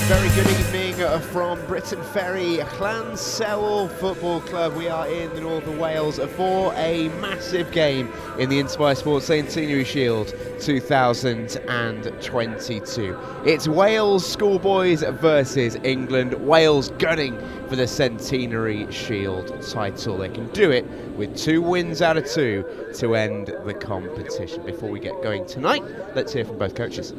very good evening from Britain Ferry Llansel Football Club. We are in the north of Wales for a massive game in the inspiresport Centenary Shield 2022. It's Wales schoolboys versus England. Wales gunning for the Centenary Shield title. They can do it with 2 wins out of 2 to end the competition. Before we get going tonight, let's hear from both coaches.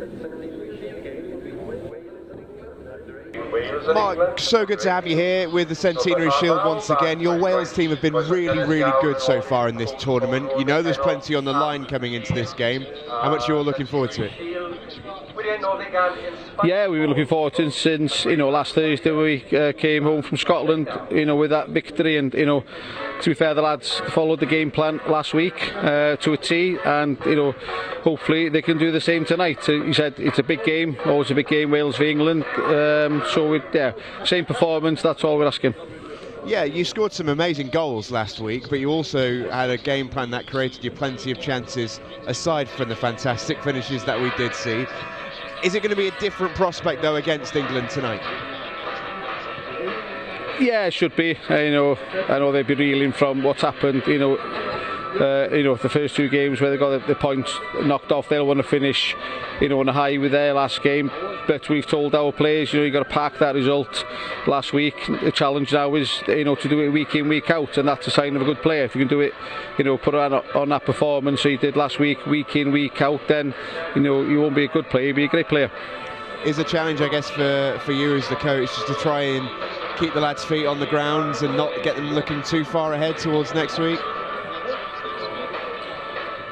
Mark, so good to have you here with the Centenary Shield once again. Your Wales team have been really good so far in this tournament. You know there's plenty on the line coming into this game. How much are you all looking forward to it? Yeah, we were looking forward to it since last Thursday we came home from Scotland with that victory, and to be fair, the lads followed the game plan last week to a T, and hopefully they can do the same tonight. You said it's a big game, always a big game, Wales v England, so same performance, that's all we're asking. Yeah, you scored some amazing goals last week, but you also had a game plan that created you plenty of chances aside from the fantastic finishes that we did see. Is it going to be a different prospect though against England tonight? Yeah, it should be. I know they've been reeling from what's happened. The first 2 games where they got the points knocked off, they'll want to finish, on a high with their last game. But we've told our players, you got to park that result last week. The challenge now is, to do it week in, week out, and that's a sign of a good player. If you can do it, put on that performance so you did last week, week in, week out, then, you won't be a good player, you'll be a great player. Is a challenge, I guess, for you as the coach, just to try and keep the lads' feet on the ground and not get them looking too far ahead towards next week?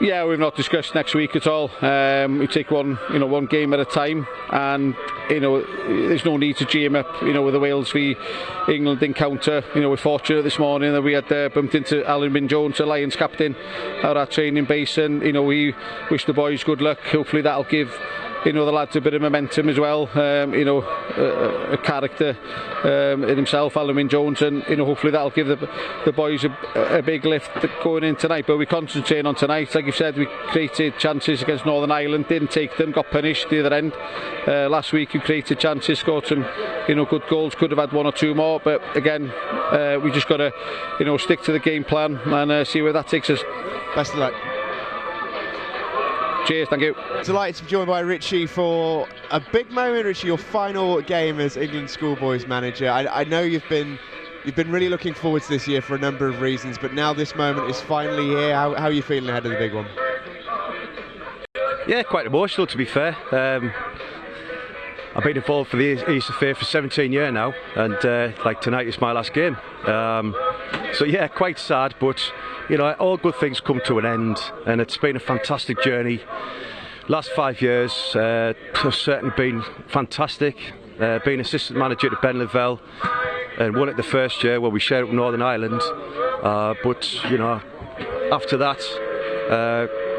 Yeah, we've not discussed next week at all. We take one game at a time, and there's no need to GM up. With the Wales v England encounter, we're fortunate this morning that we had bumped into Alan Jones, the Lions captain, at our training base, and we wish the boys good luck. Hopefully that'll give the lads a bit of momentum as well. A character in himself, Alan Jones, and hopefully that'll give the boys a big lift going in tonight. But we concentrate on tonight. Like you said, we created chances against Northern Ireland, didn't take them, got punished the other end. Last week we created chances, scored some good goals, could have had 1 or 2 more, but again we just got to stick to the game plan and see where that takes us. Best of luck. Cheers, thank you. Delighted to be joined by Richie for a big moment. Richie, your final game as England schoolboys manager. I know you've been really looking forward to this year for a number of reasons, but now this moment is finally here. How are you feeling ahead of the big one? Yeah, quite emotional, to be fair. I've been involved for the Easter Fair for 17 years now, and tonight is my last game. So yeah, quite sad, but all good things come to an end, and it's been a fantastic journey. Last 5 years have certainly been fantastic. Being assistant manager at Benlevelle, and won it the first year where we shared it with Northern Ireland. But after that,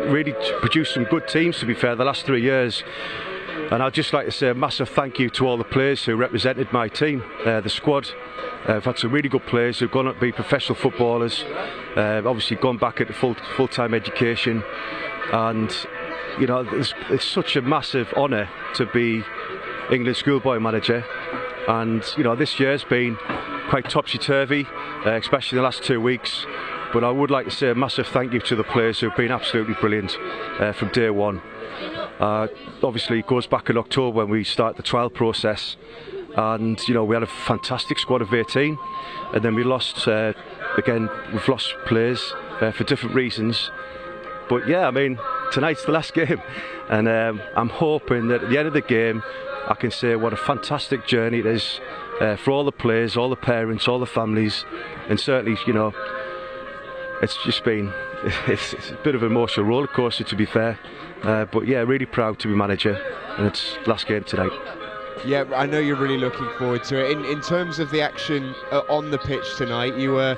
really produced some good teams, to be fair, the last 3 years. And I'd just like to say a massive thank you to all the players who represented my team, the squad. I've had some really good players who've gone on to be professional footballers, obviously gone back into full-time education, and it's such a massive honour to be England schoolboy manager. And this year's been quite topsy-turvy, especially in the last 2 weeks. But I would like to say a massive thank you to the players who've been absolutely brilliant from day one. Obviously it goes back in October when we start the trial process, and we had a fantastic squad of 18, and then we lost we've lost players for different reasons. But yeah, I mean, tonight's the last game, and I'm hoping that at the end of the game I can say what a fantastic journey it is for all the players, all the parents, all the families, and certainly it's just been it's a bit of an emotional roller coaster, to be fair, but yeah, really proud to be manager, and it's last game tonight. Yeah, I know you're really looking forward to it. In terms of the action on the pitch tonight, you were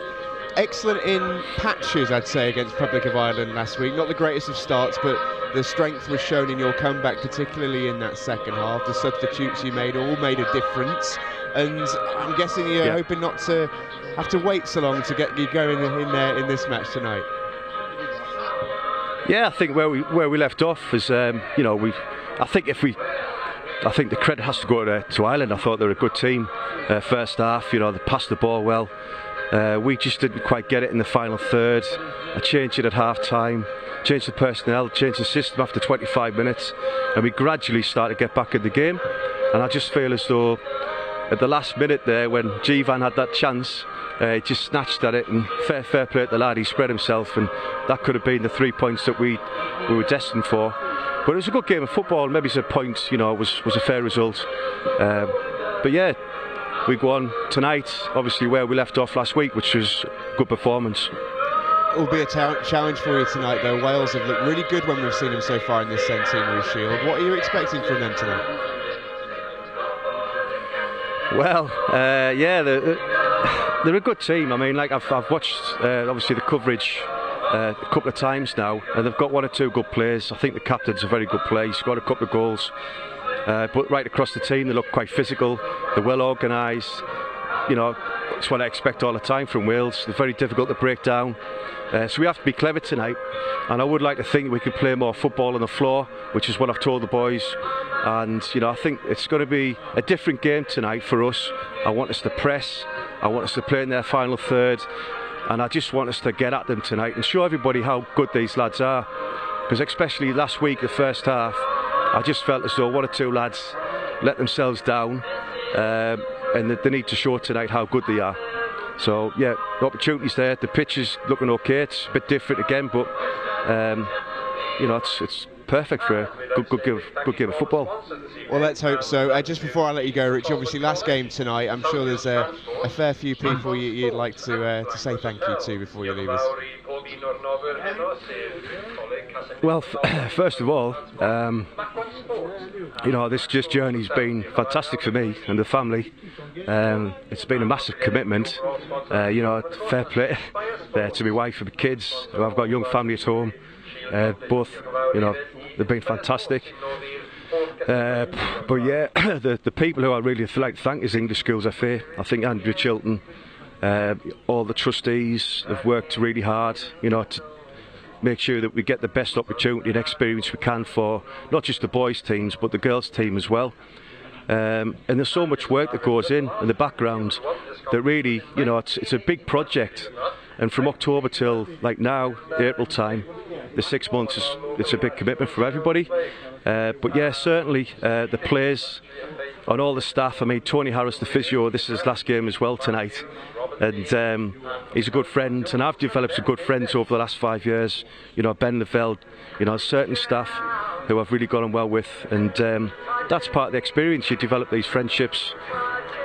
excellent in patches, I'd say, against Republic of Ireland last week. Not the greatest of starts, but the strength was shown in your comeback, particularly in that second half. The substitutes you made all made a difference, and I'm guessing you're hoping not to have to wait so long to get you going in this match tonight. Yeah, I think where we left off is, I think if we I think the credit has to go to Ireland. I thought they were a good team. First half, they passed the ball well. We just didn't quite get it in the final third. I changed it at half time, changed the personnel, changed the system after 25 minutes, and we gradually started to get back in the game. And I just feel as though at the last minute there, when Jivan had that chance, he just snatched at it, and fair play to the lad, he spread himself, and that could have been the 3 points that we were destined for. But it was a good game of football. Maybe it's a point, was a fair result. But yeah, we go on tonight, obviously where we left off last week, which was a good performance. It will be a challenge for you tonight, though. Wales have looked really good when we've seen them so far in this Centenary Shield. What are you expecting from them tonight? Well, yeah, they're a good team. I mean, like I've watched obviously the coverage a couple of times now, and they've got one or two good players. I think the captain's a very good player. He's got a couple of goals. But right across the team, they look quite physical. They're well organised. It's what I expect all the time from Wales. They're very difficult to break down. So we have to be clever tonight. And I would like to think we could play more football on the floor, which is what I've told the boys. And, I think it's going to be a different game tonight for us. I want us to press. I want us to play in their final third. And I just want us to get at them tonight and show everybody how good these lads are. Because especially last week, the first half, I just felt as though one or two lads let themselves down, and they need to show tonight how good they are. So yeah, the opportunity's there. The pitch is looking okay. It's a bit different again, but it's perfect for a good game of football. Well, let's hope so. Just before I let you go, Rich, obviously last game tonight, I'm sure there's a fair few people you'd like to say thank you to before you leave us. Well, first of all, this journey's been fantastic for me and the family. It's been a massive commitment. Fair play to my wife and my kids. I've got a young family at home. Both, they've been fantastic. But yeah, the people who I really like to thank is English Schools FA. I think Andrew Chilton, all the trustees have worked really hard, to make sure that we get the best opportunity and experience we can for not just the boys' teams but the girls' team as well. And there's so much work that goes in the background that really, it's a big project. And from October till like now, April time, the 6 months it's a big commitment for everybody. But yeah, certainly the players and all the staff. I mean, Tony Harris, the physio, this is his last game as well tonight, and he's a good friend, and I've developed some good friends over the last 5 years. Ben Lavelle, certain staff who I've really got on well with, and that's part of the experience. You develop these friendships,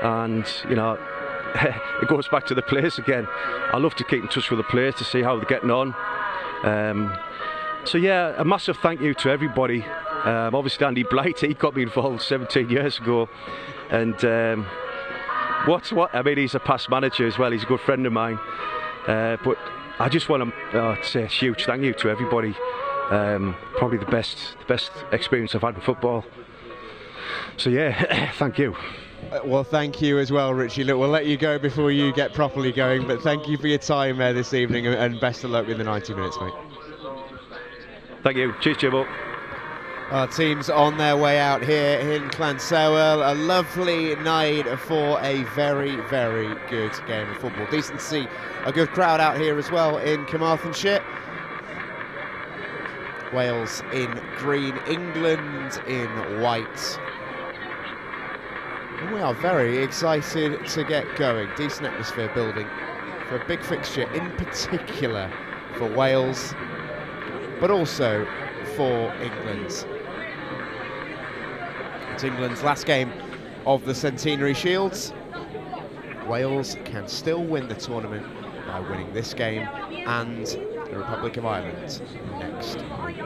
and it goes back to the players again. I love to keep in touch with the players to see how they're getting on. So yeah, a massive thank you to everybody. Obviously Andy Blight, he got me involved 17 years ago, and I mean, he's a past manager as well. He's a good friend of mine. But I just want to say a huge thank you to everybody. Probably the best experience I've had with football. So yeah, thank you. Well, thank you as well, Richie. Look, we'll let you go before you get properly going, but thank you for your time this evening, and best of luck with the 90 minutes, mate. Thank you. Cheers, Jimbo. Our team's on their way out here in Llansewyl. A lovely night for a very, very good game of football. Decent to see a good crowd out here as well in Carmarthenshire. Wales in green, England in white. And we are very excited to get going. Decent atmosphere building for a big fixture, in particular for Wales, but also for England. It's England's last game of the Centenary Shields. Wales can still win the tournament by winning this game and the Republic of Ireland next week.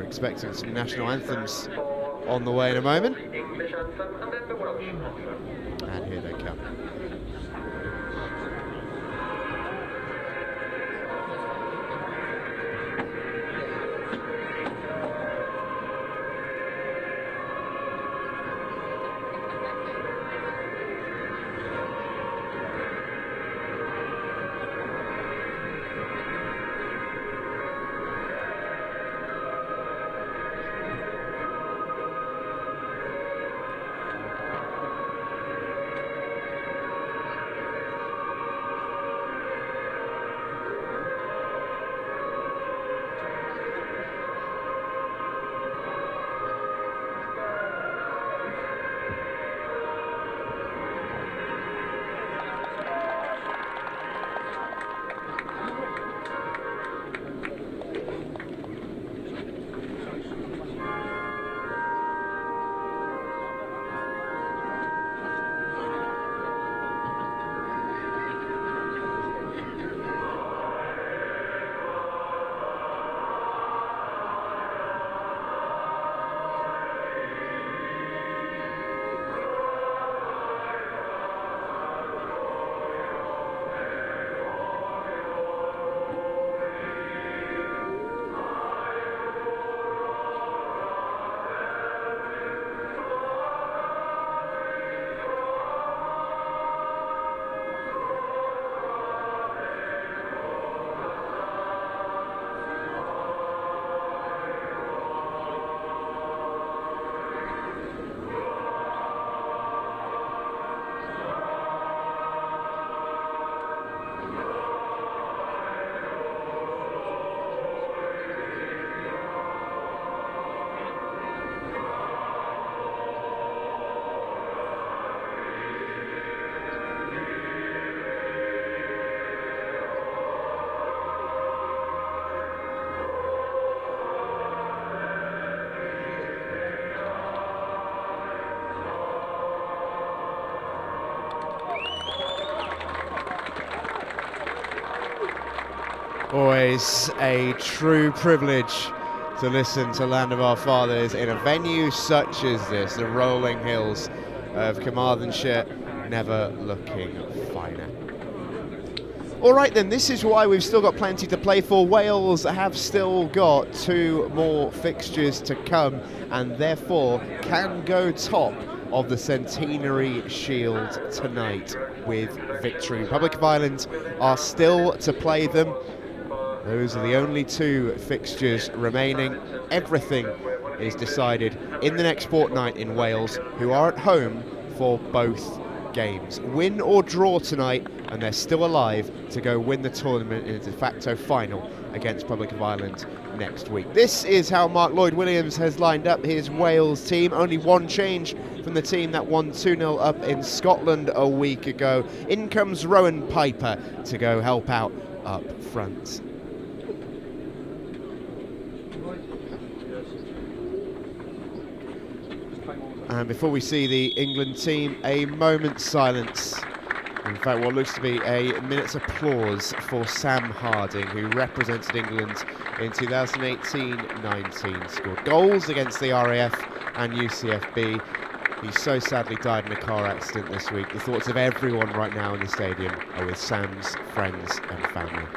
Expecting some national anthems on the way in a moment. And here they come. Always a true privilege to listen to Land of Our Fathers in a venue such as this, the rolling hills of Carmarthenshire, never looking finer. All right then, this is why we've still got plenty to play for. Wales have still got 2 more fixtures to come and therefore can go top of the Centenary Shield tonight with victory. Republic of Ireland are still to play them. Those are the only 2 fixtures remaining. Everything is decided in the next fortnight in Wales, who are at home for both games. Win or draw tonight, and they're still alive to go win the tournament in a de facto final against Republic of Ireland next week. This is how Mark Lloyd-Williams has lined up his Wales team. Only one change from the team that won 2-0 up in Scotland a week ago. In comes Rowan Piper to go help out up front. And before we see the England team, a moment's silence. In fact, what looks to be a minute's applause for Sam Harding, who represented England in 2018-19, scored goals against the RAF and UCFB. He so sadly died in a car accident this week. The thoughts of everyone right now in the stadium are with Sam's friends and family.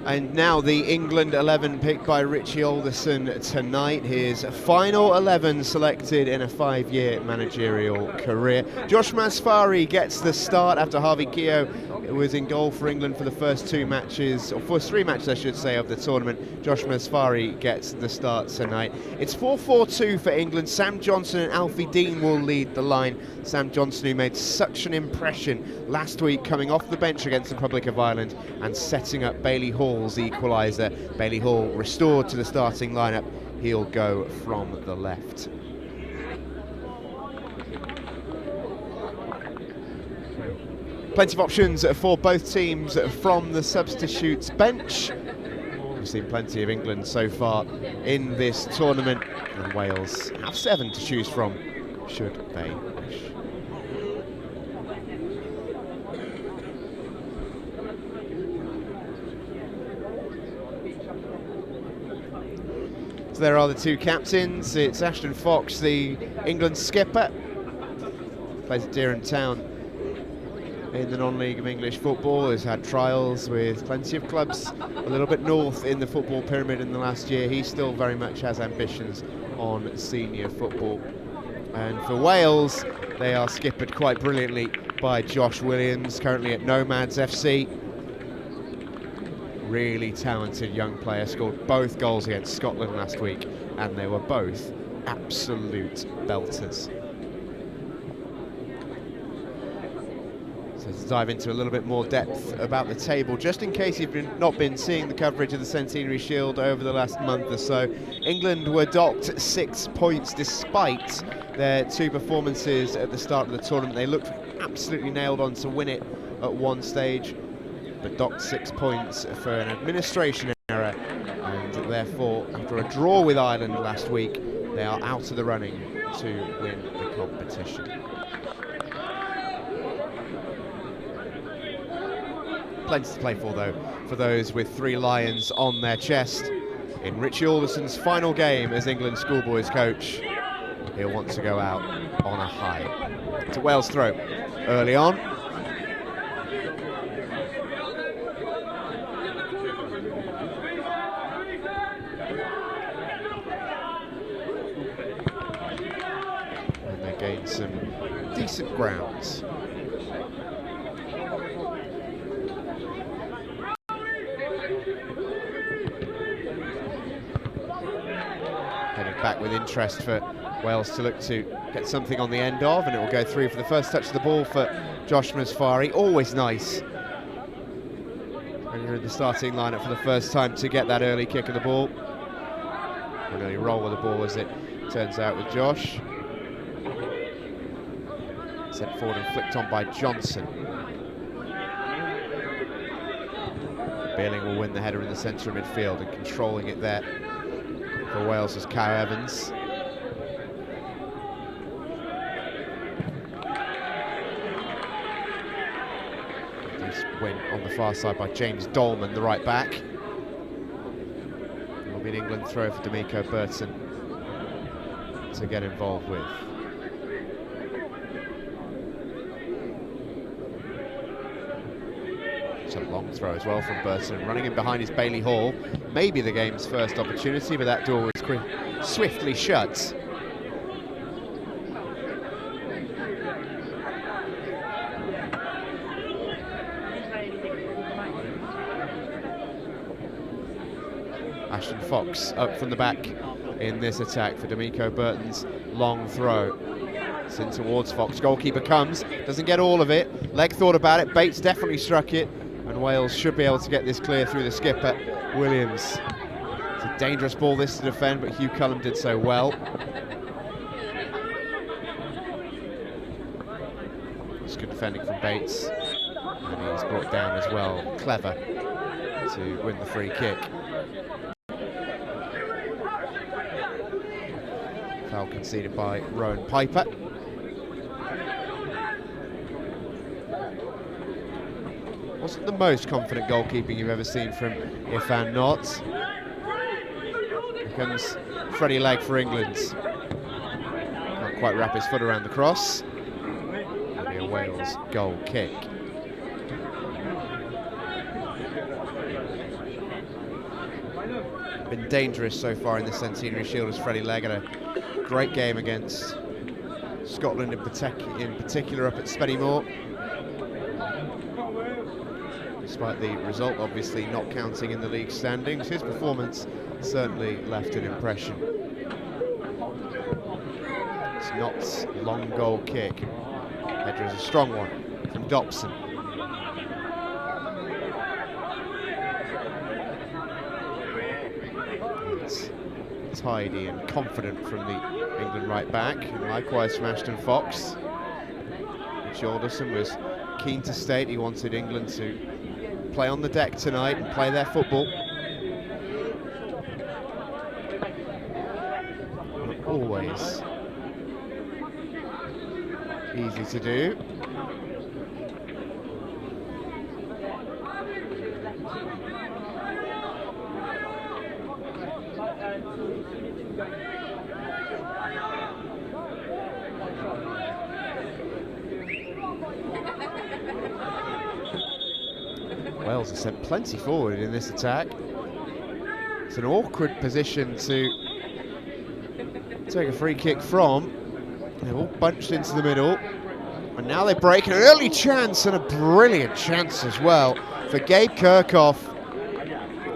And now the England 11 picked by Richie Alderson tonight. His final 11 selected in a 5-year managerial career. Josh Masfari gets the start after Harvey Keogh was in goal for England for the first 2 matches, or first 3 matches I should say, of the tournament. Josh Masfari gets the start tonight. It's 4-4-2 for England. Sam Johnson and Alfie Dean will lead the line. Sam Johnson, who made such an impression last week coming off the bench against the Republic of Ireland and setting up Bailey Hall's equaliser. Bailey Hall restored to the starting lineup. He'll go from the left. Plenty of options for both teams from the substitutes bench. We've seen plenty of England so far in this tournament, and Wales have 7 to choose from, should they wish. So there are the 2 captains. It's Ashton Fox, the England skipper, plays at Dereham Town in the non-league of English football, has had trials with plenty of clubs a little bit north in the football pyramid in the last year. He still very much has ambitions on senior football. And for Wales, they are skippered quite brilliantly by Josh Williams, currently at Nomads FC. Really talented young player, scored both goals against Scotland last week, and they were both absolute belters. So to dive into a little bit more depth about the table, just in case you've not been seeing the coverage of the Centenary Shield over the last month or so, England were docked 6 points despite their 2 performances at the start of the tournament. They looked absolutely nailed on to win it at one stage, but docked 6 points for an administration error, and therefore, after a draw with Ireland last week, they are out of the running to win the competition. Plenty to play for, though, for those with 3 lions on their chest. In Richie Alderson's final game as England schoolboys coach, he'll want to go out on a high. It's a Wales throw early on. And they gain some decent grounds. Back with interest for Wales to look to get something on the end of, and it will go through for the first touch of the ball for Josh Masfari. Always nice when you're in the starting lineup for the first time to get that early kick of the ball. An early roll with the ball, as it turns out, with Josh. Sent forward and flicked on by Johnson. Beerling will win the header in the centre of midfield, and controlling it there for Wales is Kyle Evans. This win on the far side by James Dolman, the right back. It will be an England throw for D'Amico Burton to get involved with. It's a long throw as well from Burton, running in behind is Bailey Hall. Maybe the game's first opportunity, but that door was swiftly shut. Ashton Fox up from the back in this attack for D'Amico Burton's long throw. It's in towards Fox. Goalkeeper comes, doesn't get all of it. Leg thought about it. Bates definitely struck it, and Wales should be able to get this clear through the skipper, Williams. It's a dangerous ball this to defend, but Hugh Cullum did so well. It's good defending from Bates, and he's brought down as well. Clever to win the free kick. Foul conceded by Rowan Piper. Wasn't the most confident goalkeeping you've ever seen from Irfan Knott. Here comes Freddie Legg for England. Can't quite wrap his foot around the cross. It'll be a Wales goal kick. Been dangerous so far in the Centenary Shield as Freddie Legg had a great game against Scotland in particular up at Spennymoor. Despite the result obviously not counting in the league standings, his performance certainly left an impression. It's Knott's long goal kick. Header is a strong one from Dobson. It's tidy and confident from the England right back, and likewise from Ashton Fox. Mitch Alderson was keen to state he wanted England to play on the deck tonight and play their football. Not always easy to do. Wales have sent plenty forward in this attack. It's an awkward position to take a free kick from. They've all bunched into the middle, and now they break an early chance, and a brilliant chance as well for Gabe Kirkhoff.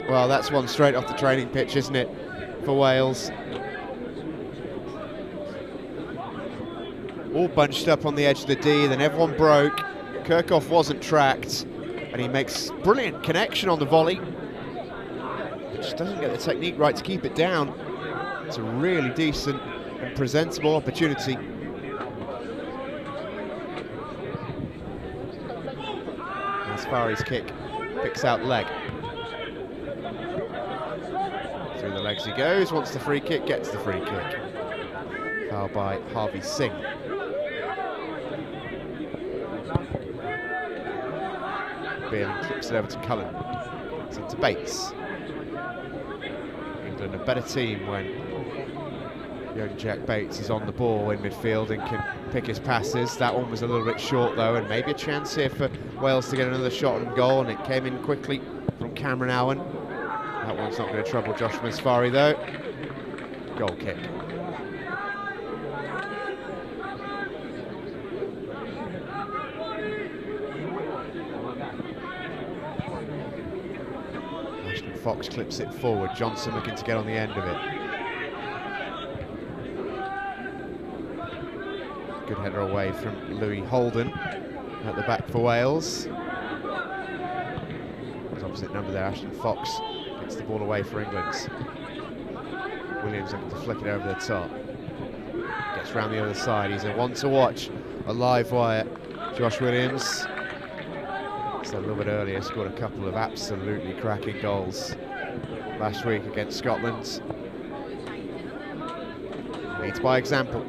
Well, that's one straight off the training pitch, isn't it, for Wales? All bunched up on the edge of the D, then everyone broke. Kirkhoff wasn't tracked, and he makes brilliant connection on the volley. Just doesn't get the technique right to keep it down. It's a really decent and presentable opportunity. Masfari's kick picks out Legg. Through the legs he goes, wants the free kick, gets the free kick. Foul by Harvey Singh. Beerling clips it over to Cullen. It's into Bates. England a better team when young Jack Bates is on the ball in midfield and can pick his passes. That one was a little bit short though, and maybe a chance here for Wales to get another shot on goal, and it came in quickly from Cameron Owen. That one's not going to trouble Josh Masfari though. Goal kick. Fox clips it forward. Johnson looking to get on the end of it. Good header away from Louis Holden at the back for Wales. His opposite number there, Ashton Fox, gets the ball away for England. Williams looking to flick it over the top. Gets round the other side. He's a one to watch. A live wire. Josh Williams. So a little bit earlier, scored a couple of absolutely cracking goals last week against Scotland. Leads by example.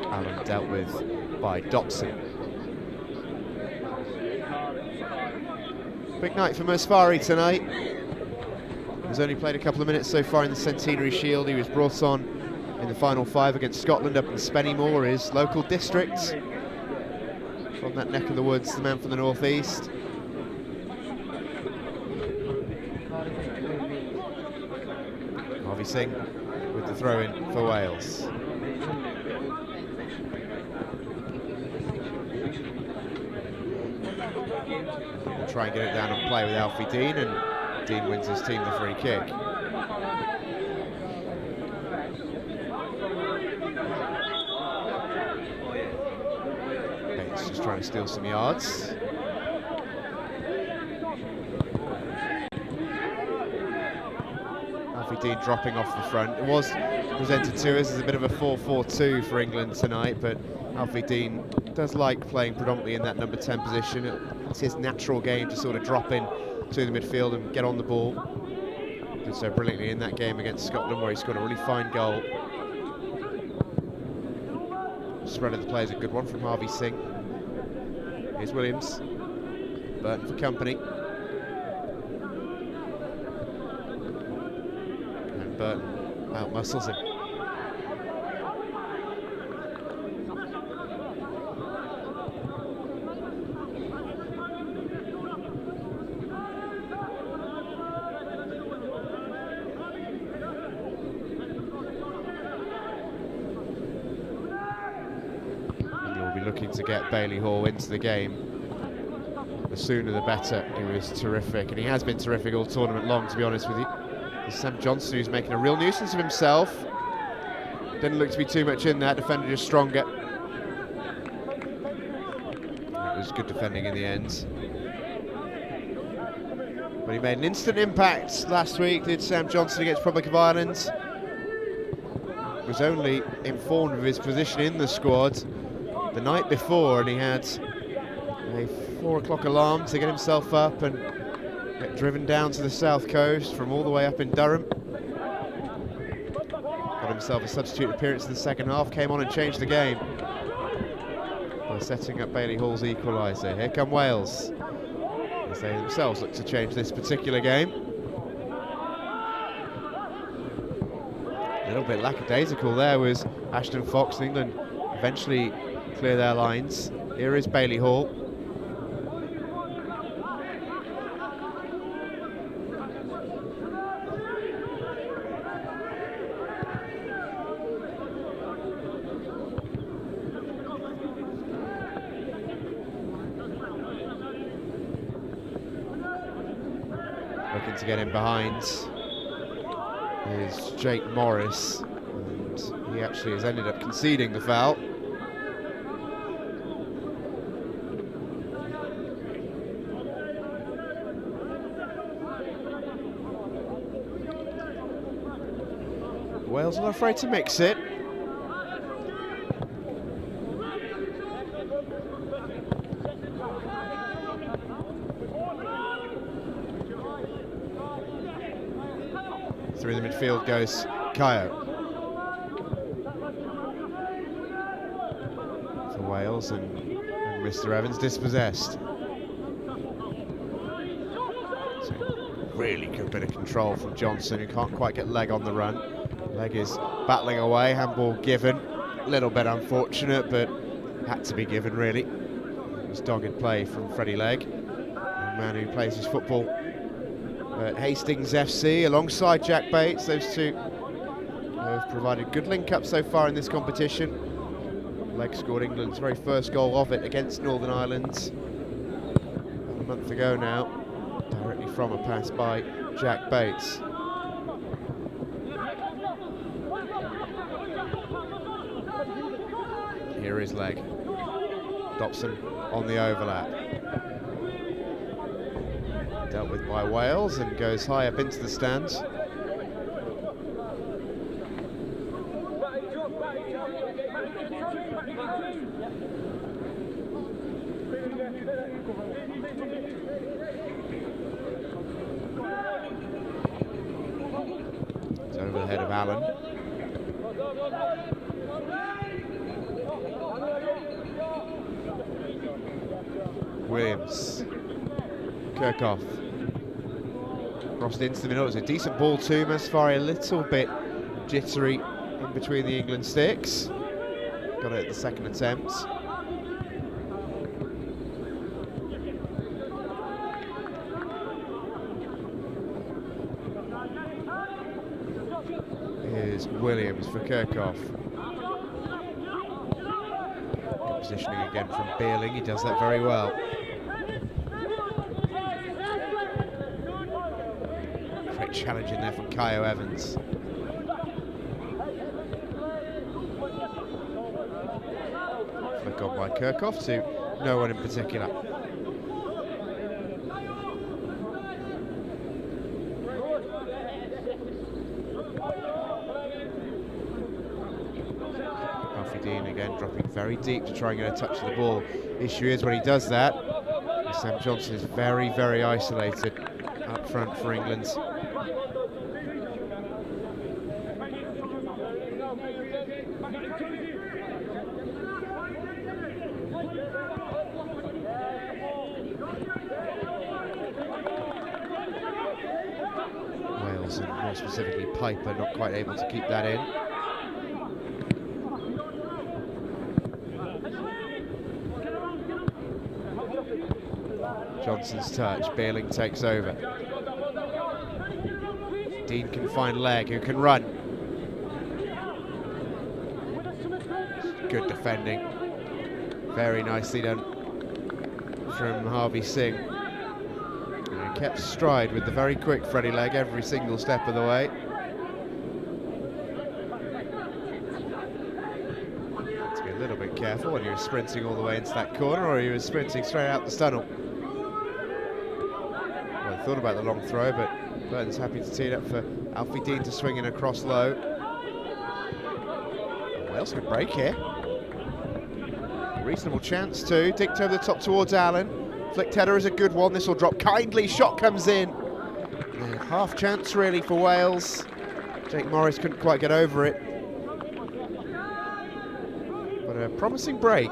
Allen dealt with by Dotson. Big night for Mosfari tonight. He's only played a couple of minutes so far in the Centenary Shield. He was brought on in the final 5 against Scotland up in Spennymoor, his local district. From that neck of the woods, the man from the northeast. Harvey Singh with the throw-in for Wales. Try and get it down and play with Alfie Dean, and Dean wins his team the free kick. Bates just trying to steal some yards. Alfie Dean dropping off the front. It was presented to us as a bit of a 4-4-2 for England tonight, but Alfie Dean does like playing predominantly in that number 10 position. It's his natural game to sort of drop in to the midfield and get on the ball. Did so brilliantly in that game against Scotland, where he scored a really fine goal. Spread of the play is a good one from Harvey Singh. Here's Williams. Burton for company. And Burton out-muscles him. Looking to get Bailey Hall into the game. The sooner the better. He was terrific, and he has been terrific all tournament long, to be honest with you. There's Sam Johnson, who's making a real nuisance of himself. Didn't look to be too much in that. Defender just stronger. It was good defending in the end. But he made an instant impact last week, did Sam Johnson, against Republic of Ireland. Was only informed of his position in the squad the night before, and he had a 4 o'clock alarm to get himself up and get driven down to the south coast from all the way up in Durham. Got himself a substitute appearance in the second half, came on and changed the game by setting up Bailey Hall's equaliser. Here come Wales, as they themselves look to change this particular game. A little bit lackadaisical there was Ashton Fox. England eventually clear their lines. Here is Bailey Hall. Looking to get in behind is Jake Morris, and he actually has ended up conceding the foul. Wales are not afraid to mix it. Through the midfield goes Kayo. For Wales, and Mr. Evans dispossessed. So really good bit of control from Johnson, who can't quite get Leg on the run. Leg is battling away, handball given. A little bit unfortunate, but had to be given, really. It was dogged play from Freddie Leg, a man who plays his football at Hastings FC alongside Jack Bates. Those two have provided good link-up so far in this competition. Leg scored England's very first goal of it against Northern Ireland about a month ago now, directly from a pass by Jack Bates. Here is leg. Dobson on the overlap. Dealt with by Wales and goes high up into the stands. It's over the head of Allen. Williams. Kirkhoff. Crossed into the middle. It was a decent ball too. Masfari a little bit jittery in between the England sticks. Got it at the second attempt. Here's Williams for Kirkhoff. Good positioning again from Beerling. He does that very well. Great challenge in there from Kaio Evans. Flick on by Kirkhoff to no one in particular. Alfie Dean again dropping very deep to try and get a touch of the ball. Issue is when he does that, Sam Johnson is very, very isolated up front for England. Wales, and more specifically Piper, not quite able to keep that in. Johnson's touch, Beerling takes over. Dean can find leg, who can run. Good defending. Very nicely done from Harvey Singh. And he kept stride with the very quick Freddie Legg every single step of the way. Had to be a little bit careful when he was sprinting all the way into that corner, or he was sprinting straight out the tunnel. Well, I thought about the long throw, but Burton's happy to tee it up for Alfie Dean to swing in across low. Wales could break here. Reasonable chance too. Dicked over the top towards Allen. Flicked header is a good one. This will drop kindly. Shot comes in. Yeah, half chance really for Wales. Jake Morris couldn't quite get over it. But a promising break.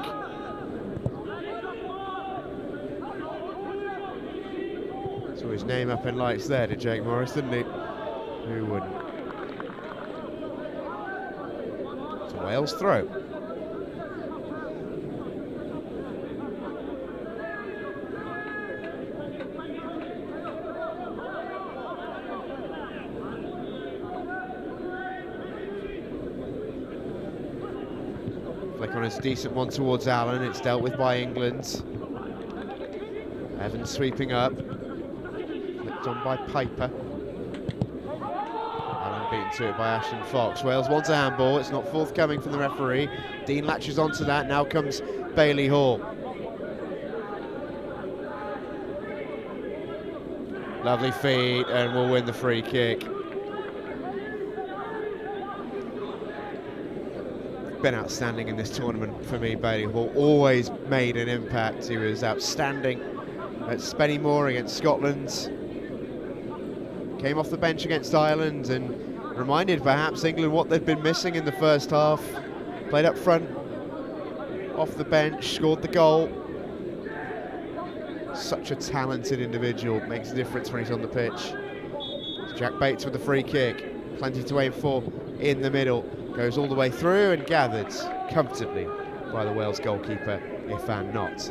Saw his name up in lights there, did Jake Morris, didn't he? Who wouldn't? It's a Wales throw. Flick on a decent one towards Allen. It's dealt with by England. Evans sweeping up. Flicked on by Piper. Allen beaten to it by Ashton Fox. Wales wants a handball. It's not forthcoming from the referee. Dean latches onto that. Now comes Bailey Hall. Lovely feed, and will win the free kick. Been outstanding in this tournament for me, Bailey Hall. Always made an impact. He was outstanding at Spennymoor against Scotland. Came off the bench against Ireland and reminded perhaps England what they'd been missing in the first half. Played up front, off the bench, scored the goal. Such a talented individual, makes a difference when he's on the pitch. It's Jack Bates with the free kick. Plenty to aim for in the middle. Goes all the way through and gathered comfortably by the Wales goalkeeper, Ifan Knott.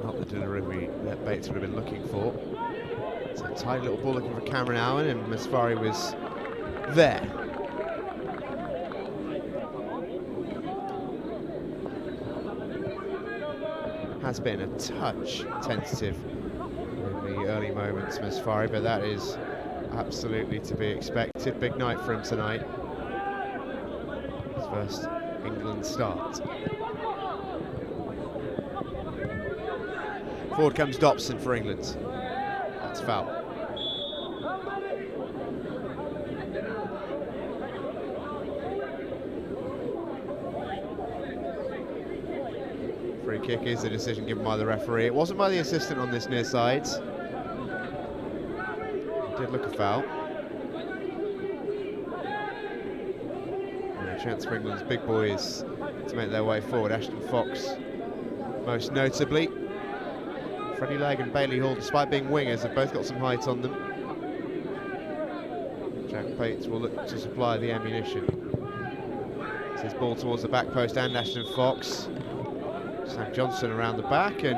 Not the delivery that Bates would have been looking for. It's a tight little ball looking for Cameron Owen, and Masfari was there. Has been a touch tentative in moments, Mesfari, but that is absolutely to be expected. Big night for him tonight. His first England start. Forward comes Dobson for England. That's foul. Free kick is the decision given by the referee. It wasn't by the assistant on this near side. It did look a foul. And a chance for England's big boys to make their way forward. Ashton Fox, most notably. Freddie Legg and Bailey Hall, despite being wingers, have both got some height on them. Jack Pates will look to supply the ammunition. It's his ball towards the back post and Ashton Fox. Sam Johnson around the back, and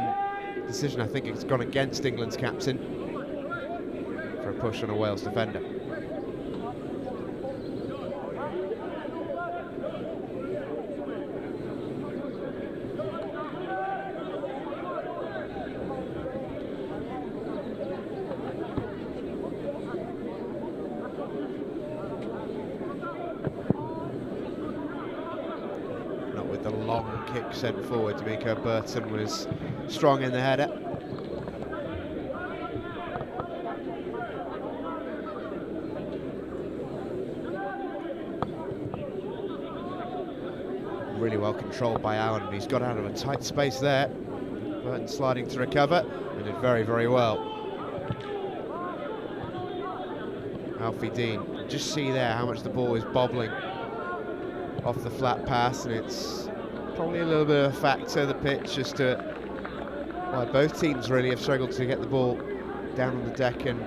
decision I think it's gone against England's captain for a push on a Wales defender. The long kick sent forward. D'Amico Burton was strong in the header. Really well controlled by Allen. He's got out of a tight space there. Burton sliding to recover and did very, very well. Alfie Dean, just see there how much the ball is bobbling off the flat pass, and it's probably a little bit of a factor, the pitch, as to why both teams really have struggled to get the ball down on the deck and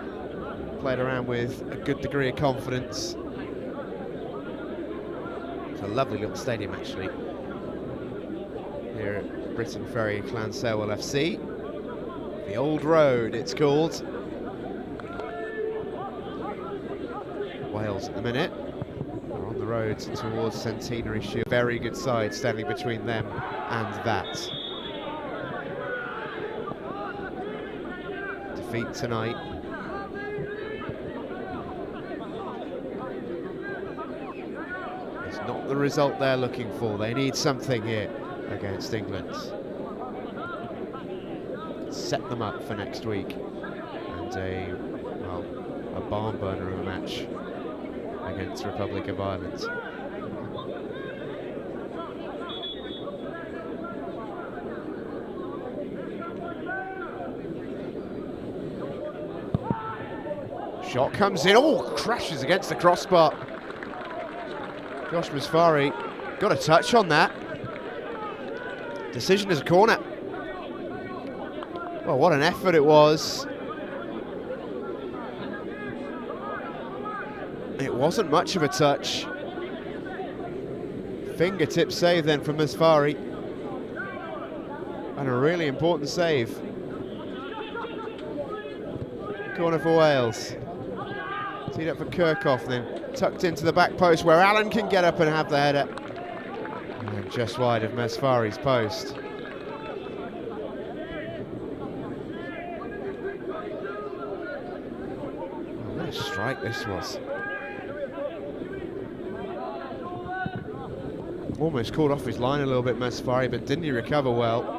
played around with a good degree of confidence. It's a lovely little stadium actually here at Britain Ferry Clanselwell FC. The Old Road it's called. Wales at the minute on the road towards Centenary Shield. Very good side standing between them and that. Defeat tonight. It's not the result they're looking for. They need something here against England. Set them up for next week. And a barn burner of a match against the Republic of Ireland. Shot comes in, crashes against the crossbar. Josh Mesfari got a touch on that. Decision is a corner. Well, what an effort it was. It wasn't much of a touch. Fingertip save then from Mesfari. And a really important save. Corner for Wales. Teed up for Kirkhoff, then tucked into the back post where Allen can get up and have the header. And just wide of Mesfari's post. Oh, what a strike this was. Almost caught off his line a little bit, Mesfari, but didn't he recover well?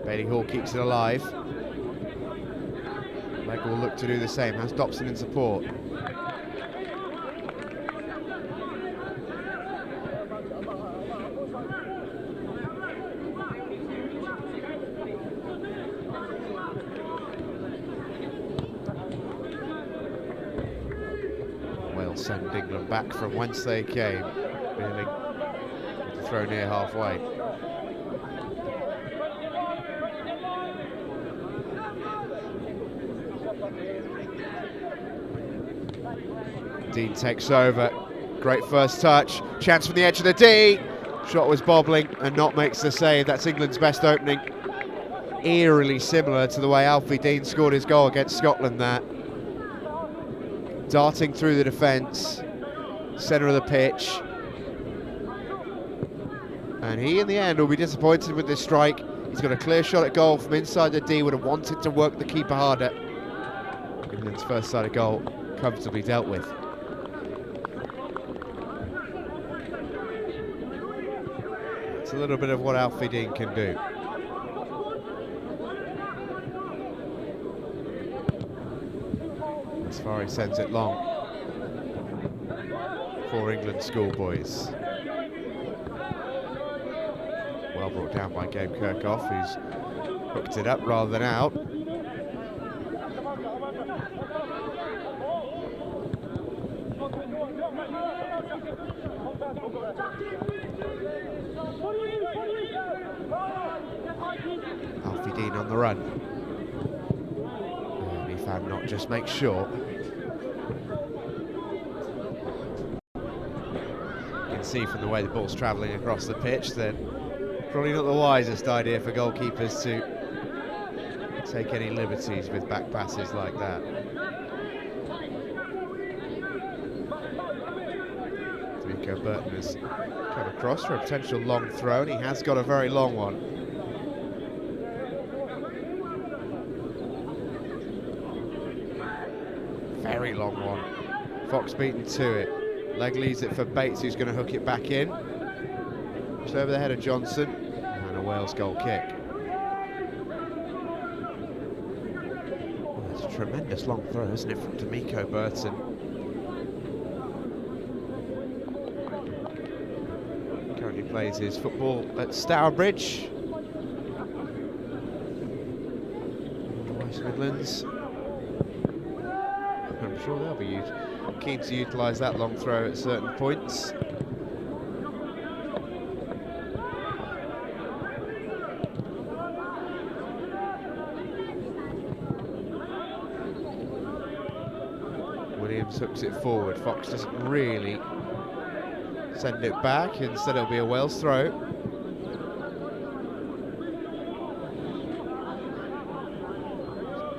Bailey Hall keeps it alive. Legg will look to do the same. Has Dobson in support. Wales send England back from whence they came. Bealing to throw near halfway. Dean takes over. Great first touch. Chance from the edge of the D. Shot was bobbling and not makes the save. That's England's best opening. Eerily similar to the way Alfie Dean scored his goal against Scotland there. Darting through the defence, centre of the pitch. And he, in the end, will be disappointed with this strike. He's got a clear shot at goal from inside the D, would have wanted to work the keeper harder. England's first side of goal comfortably dealt with. It's a little bit of what Alfie Dean can do. As far as he sends it long for England schoolboys. Well brought down by Gabe Kirkhoff, who's hooked it up rather than out. Alfie Dean on the run. And if I'm not just make sure. You can see from the way the ball's travelling across the pitch that probably not the wisest idea for goalkeepers to take any liberties with back passes like that. D'Amico Burton has come across for a potential long throw, and he has got a very long one. Very long one. Fox beaten to it. Leg leaves it for Bates, who's going to hook it back in. Just over the head of Johnson, and a Wales goal kick. Well, it's a tremendous long throw, isn't it, from D'Amico Burton? Currently plays his football at Stourbridge, West Midlands. I'm sure they'll be keen to utilise that long throw at certain points. Williams hooks it forward. Fox doesn't really send it back. Instead it'll be a Wales throw.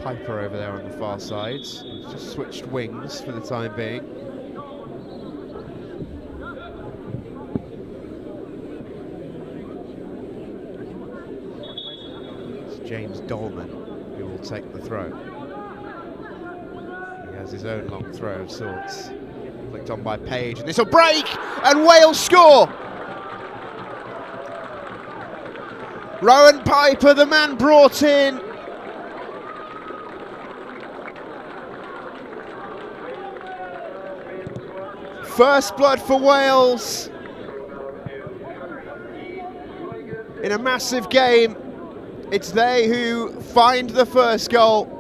Piper over there on the far side. He's just switched wings for the time being. It's James Dolman who will take the throw. He has his own long throw of sorts. Flicked on by Page, and this will break, and Wales score! Rowan Piper, the man brought in. First blood for Wales in a massive game. It's they who find the first goal.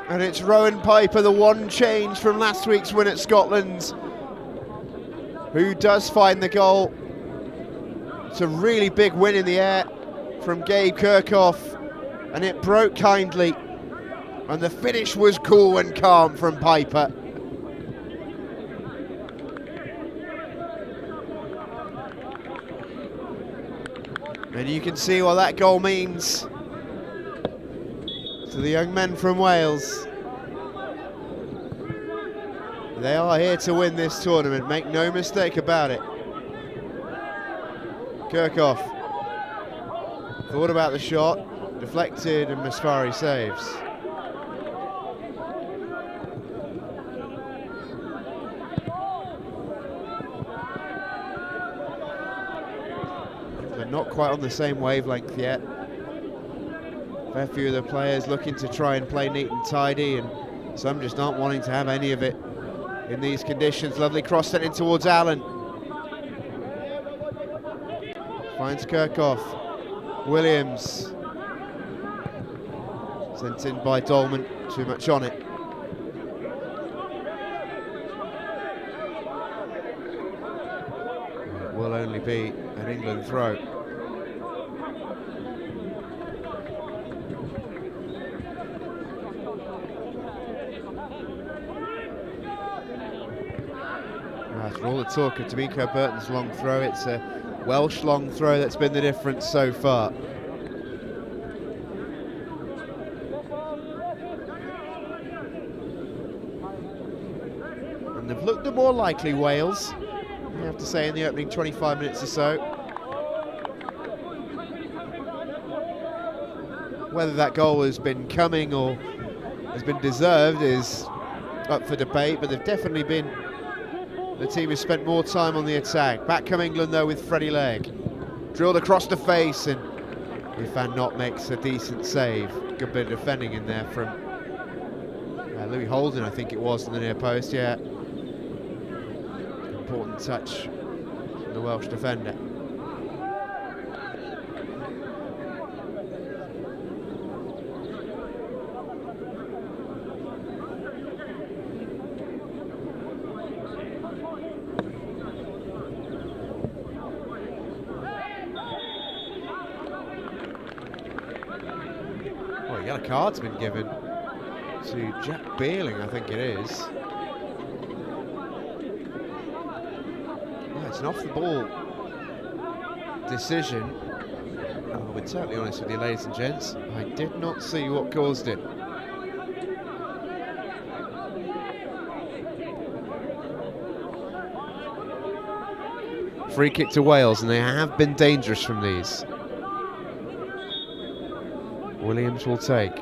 And it's Rowan Piper, the one change from last week's win at Scotland, who does find the goal. It's a really big win in the air from Gabe Kirkhoff, and it broke kindly. And the finish was cool and calm from Piper. And you can see what that goal means to the young men from Wales. They are here to win this tournament, make no mistake about it. Kirkhoff thought about the shot, deflected, and Masfari saves. They're not quite on the same wavelength yet. Fair few of the players looking to try and play neat and tidy, and some just aren't wanting to have any of it in these conditions. Lovely cross sent in towards Allen. Finds Kirkhoff. Williams. Sent in by Dolman. Too much on it. It will only be an England throw. For all the talk of D'Amico Burton's long throw, it's a Welsh long throw that's been the difference so far. And they've looked the more likely Wales, I have to say, in the opening 25 minutes or so. Whether that goal has been coming or has been deserved is up for debate, but they've definitely been the team has spent more time on the attack. Back come England though with Freddie Legg. Drilled across the face, and Van Not makes a decent save. Good bit of defending in there from Louis Holden, I think it was, in the near post, yeah. Important touch from the Welsh defender. Well, a yellow card's been given to Jack Beerling, I think it is. It's an off-the-ball decision. I'll be totally honest with you, ladies and gents. I did not see what caused it. Free kick to Wales, and they have been dangerous from these. Williams will take.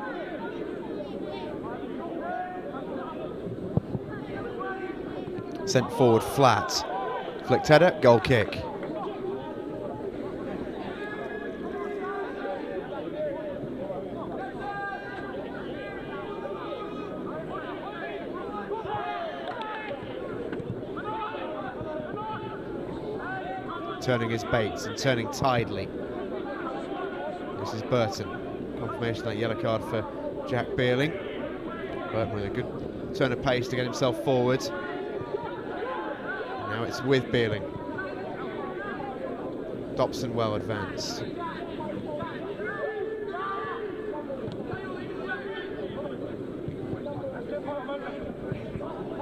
Sent forward flat. Flicked header, goal kick. Turning his baits and turning tidily. This is Burton. Confirmation of that yellow card for Jack Beerling. Burton with a good turn of pace to get himself forward. Now it's with Beerling. Dobson well advanced.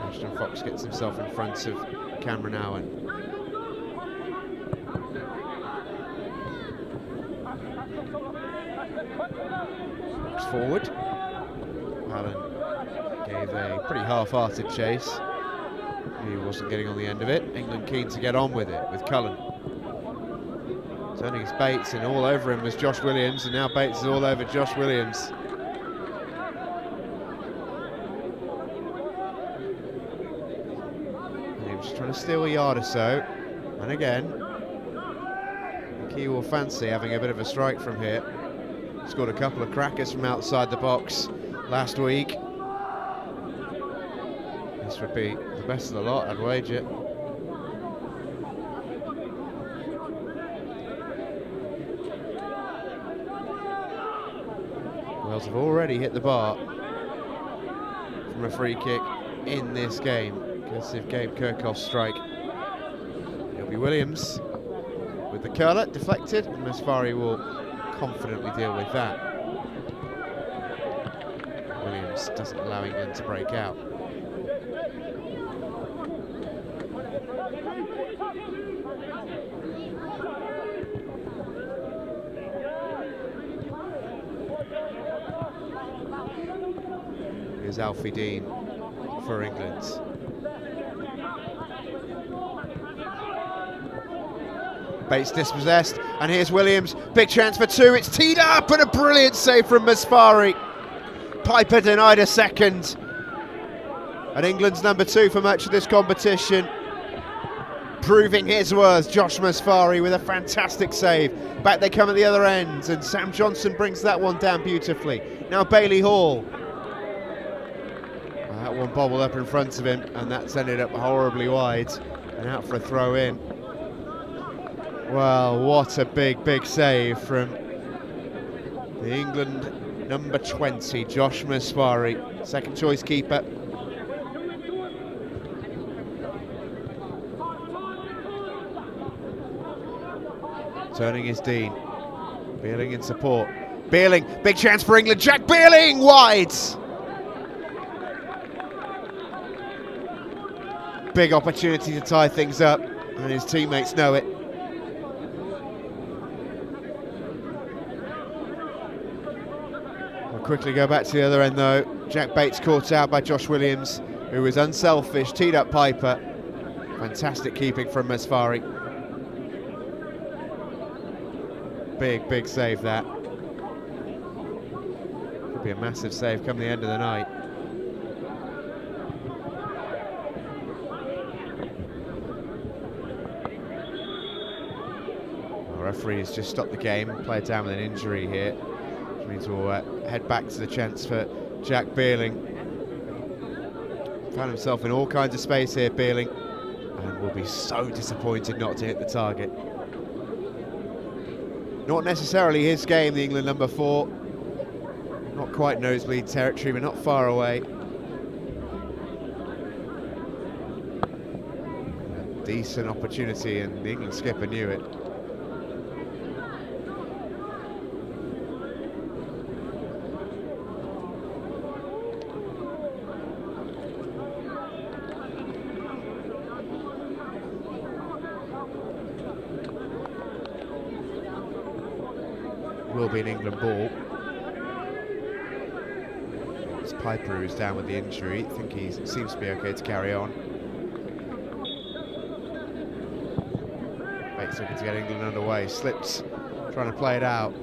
Ashton Fox gets himself in front of Cameron Owen. Fox forward. Allen gave a pretty half-hearted chase. He wasn't getting on the end of it. England keen to get on with it, with Cullen. Turning his baits, and all over him was Josh Williams, and now Bates is all over Josh Williams. And he was trying to steal a yard or so. And again, he will fancy having a bit of a strike from here. Scored a couple of crackers from outside the box last week. This would be the best of the lot, I'd wager. Wales have already hit the bar from a free kick in this game because of Gabe Kirchhoff's strike. It'll be Williams with the curler, deflected, and Masfari will confidently deal with that. Williams doesn't allow England to break out. Here's Alfie Dean for England. Bates dispossessed, and here's Williams. Big chance for two, it's teed up, and a brilliant save from Masfari. Piper denied a second. And England's number 2 for much of this competition. Proving his worth, Josh Masfari with a fantastic save. Back they come at the other end, and Sam Johnson brings that one down beautifully. Now Bailey Hall. That one bobbled up in front of him, and that's ended up horribly wide and out for a throw in. Well, what a big save from the England number 20, Josh Masfari, second choice keeper. Turning is Dean. Beerling in support. Beerling, big chance for England. Jack Beerling, wide. big opportunity to tie things up, and his teammates know it. We'll quickly go back to the other end though. Jack Bates caught out by Josh Williams, who was unselfish, teed up Piper. Fantastic keeping from Mesfari. Big save that. Could be a massive save come the end of the night. Our referee has just stopped the game, played down with an injury here, which means we'll head back to the chance for Jack Beerling. Found himself in all kinds of space here, Beerling, and will be so disappointed not to hit the target. Not necessarily his game, the England number 4. Not quite nosebleed territory, but not far away. A decent opportunity, and the England skipper knew it. Will be an England ball. It's Piper who's down with the injury. I think he seems to be okay to carry on. Bates looking to get England underway. Slips, trying to play it out.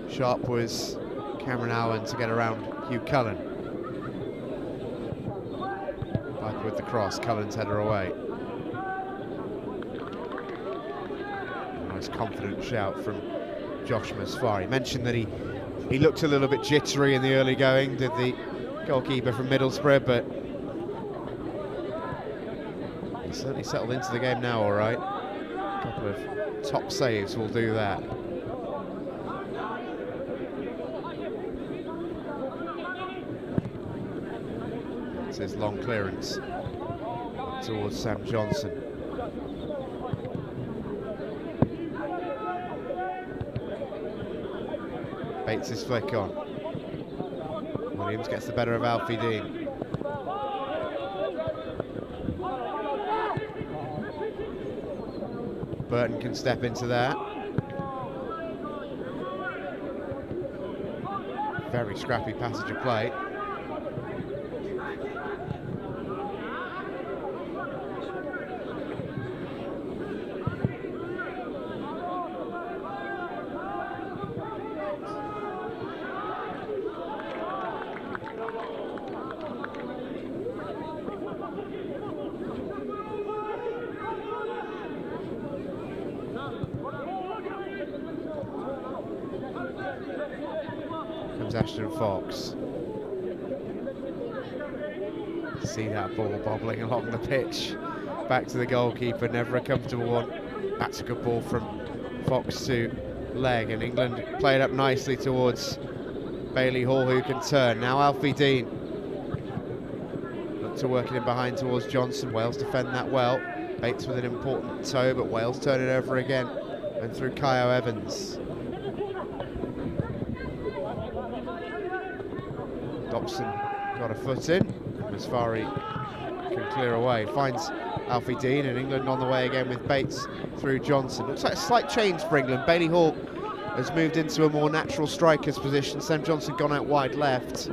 Sharp was Cameron Allen to get around Hugh Cullen. Piper with the cross, Cullen's header away. Nice confident shout from Josh Mesfari. He mentioned that he looked a little bit jittery in the early going, did the goalkeeper from Middlesbrough, but he certainly settled into the game now all right. A couple of top saves will do that. It's his long clearance towards Sam Johnson. Bates' flick on. Williams gets the better of Alfie Dean. Burton can step into that. Very scrappy passage of play. Ashton Fox. See that ball bobbling along the pitch. Back to the goalkeeper, never a comfortable one. That's a good ball from Fox to leg, and England played up nicely towards Bailey Hall, who can turn. Now Alfie Dean. Look to work it in behind towards Johnson. Wales defend that well. Bates with an important toe, but Wales turn it over again. And through Kyo Evans. Dobson got a foot in. Mesfari can clear away. Finds Alfie Dean, and England on the way again with Bates through Johnson. Looks like a slight change for England. Bailey Hall has moved into a more natural striker's position. Sam Johnson gone out wide left.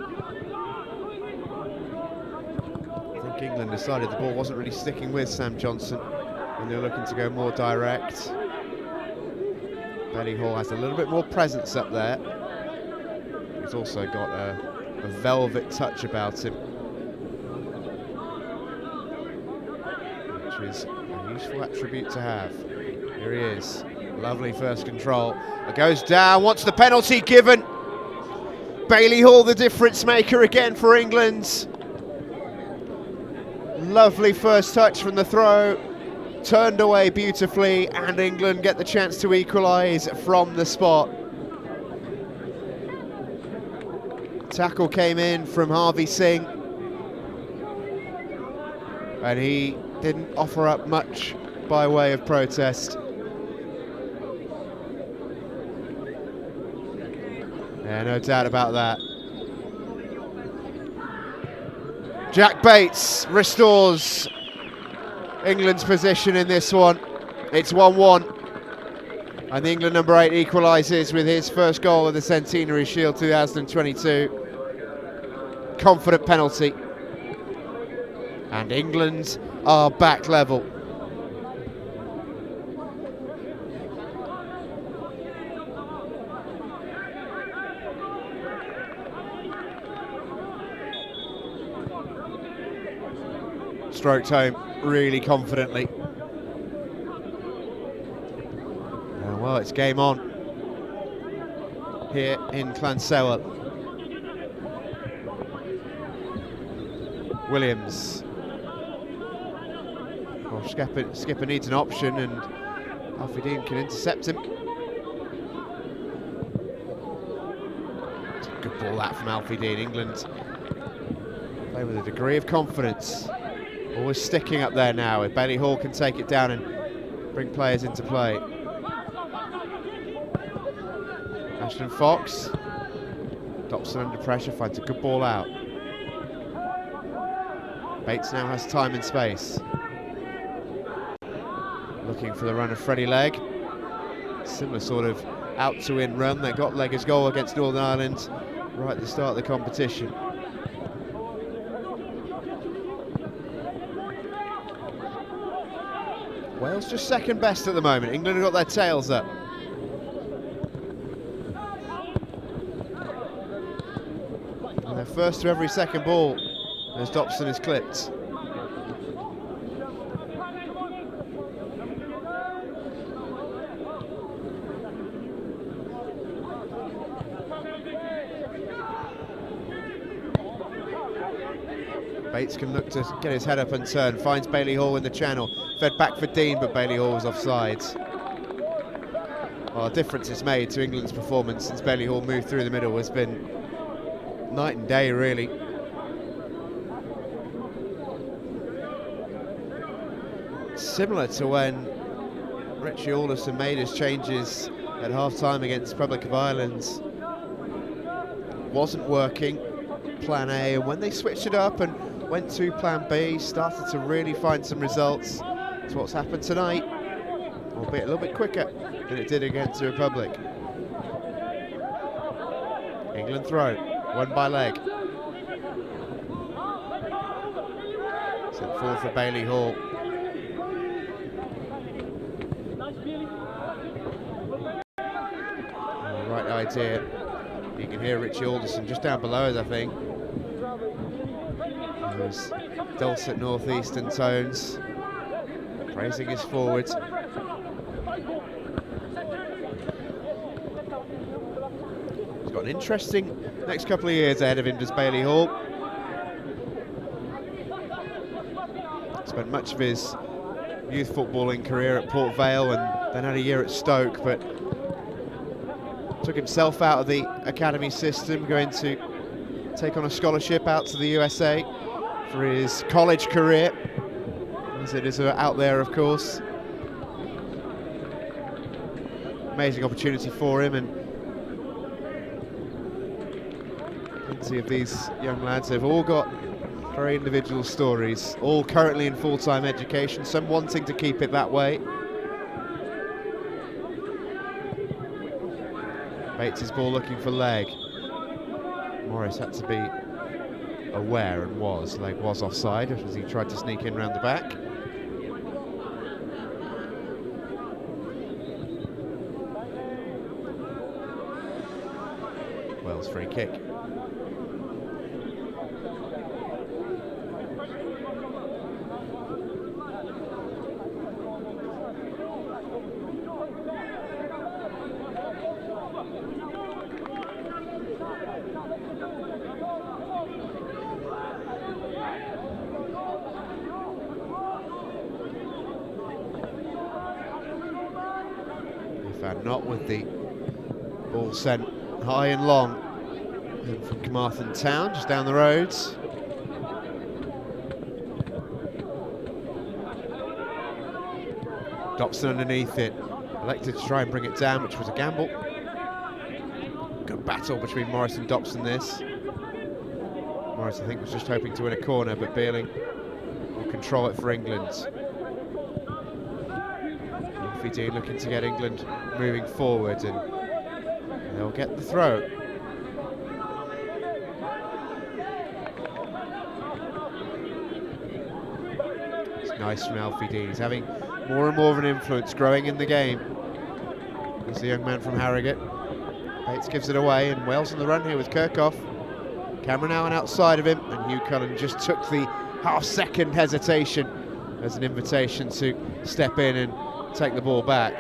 I think England decided the ball wasn't really sticking with Sam Johnson, and they're looking to go more direct. Bailey Hall has a little bit more presence up there. He's also got a velvet touch about him, which is a useful attribute to have. Here he is, lovely first control. It goes down, wants the penalty given. Bailey Hall, the difference maker again for England. Lovely first touch from the throw, turned away beautifully, and England get the chance to equalise from the spot. Tackle came in from Harvey Singh, and he didn't offer up much by way of protest. Yeah, no doubt about that. Jack Bates restores England's position in this one. It's 1-1. And the England number 8 equalises with his first goal of the Centenary Shield 2022. Confident penalty. And England are back level. Stroked home really confidently. Well, it's game on here in Llansewa. Williams. Well, skipper needs an option, and Alfie Dean can intercept him. It's a good ball that from Alfie Dean. England play with a degree of confidence. Always sticking up there now. If Bailey Hall can take it down and bring players into play. Ashton Fox. Dobson under pressure, finds a good ball out. Bates now has time and space. Looking for the run of Freddie Legg. Similar sort of out to in run that got Legger's goal against Northern Ireland right at the start of the competition. Wales just second best at the moment. England have got their tails up. And they're first to every second ball as Dobson is clipped. Bates can look to get his head up and turn, finds Bailey Hall in the channel, fed back for Dean, but Bailey Hall was offside. Well, a difference it's made to England's performance since Bailey Hall moved through the middle has been night and day, really. Similar to when Richie Alderson made his changes at half-time against Republic of Ireland. Wasn't working, plan A, and when they switched it up and went to plan B, started to really find some results. It's what's happened tonight, albeit a little bit quicker than it did against the Republic. England throw, won by Legg. Sent forward for Bailey Hall. Right idea. You can hear Richie Alderson just down below us, I think. Those dulcet northeastern tones, praising his forwards. He's got an interesting next couple of years ahead of him, does Bailey Hall. Spent much of his youth footballing career at Port Vale and then had a year at Stoke, but took himself out of the academy system, going to take on a scholarship out to the USA for his college career, as it is out there, of course. Amazing opportunity for him, and plenty of these young lads have all got very individual stories, all currently in full-time education, some wanting to keep it that way. Bates' ball looking for Legg. Morris had to be aware and was. Legg was offside as he tried to sneak in round the back. Wales free kick. Not with the ball sent high and long from Carmarthen Town, just down the roads. Dobson underneath it, elected to try and bring it down, which was a gamble. Good battle between Morris and Dobson this. Morris, I think, was just hoping to win a corner, but Beerling will control it for England. Alfie Dean looking to get England moving forward, and they'll get the throw. It's nice from Alfie Dean. He's having more and more of an influence, growing in the game. There's the young man from Harrogate. Bates gives it away, and Wales on the run here with Kirkhoff. Cameron Owen outside of him, and Hugh Cullen just took the half-second hesitation as an invitation to step in and take the ball back.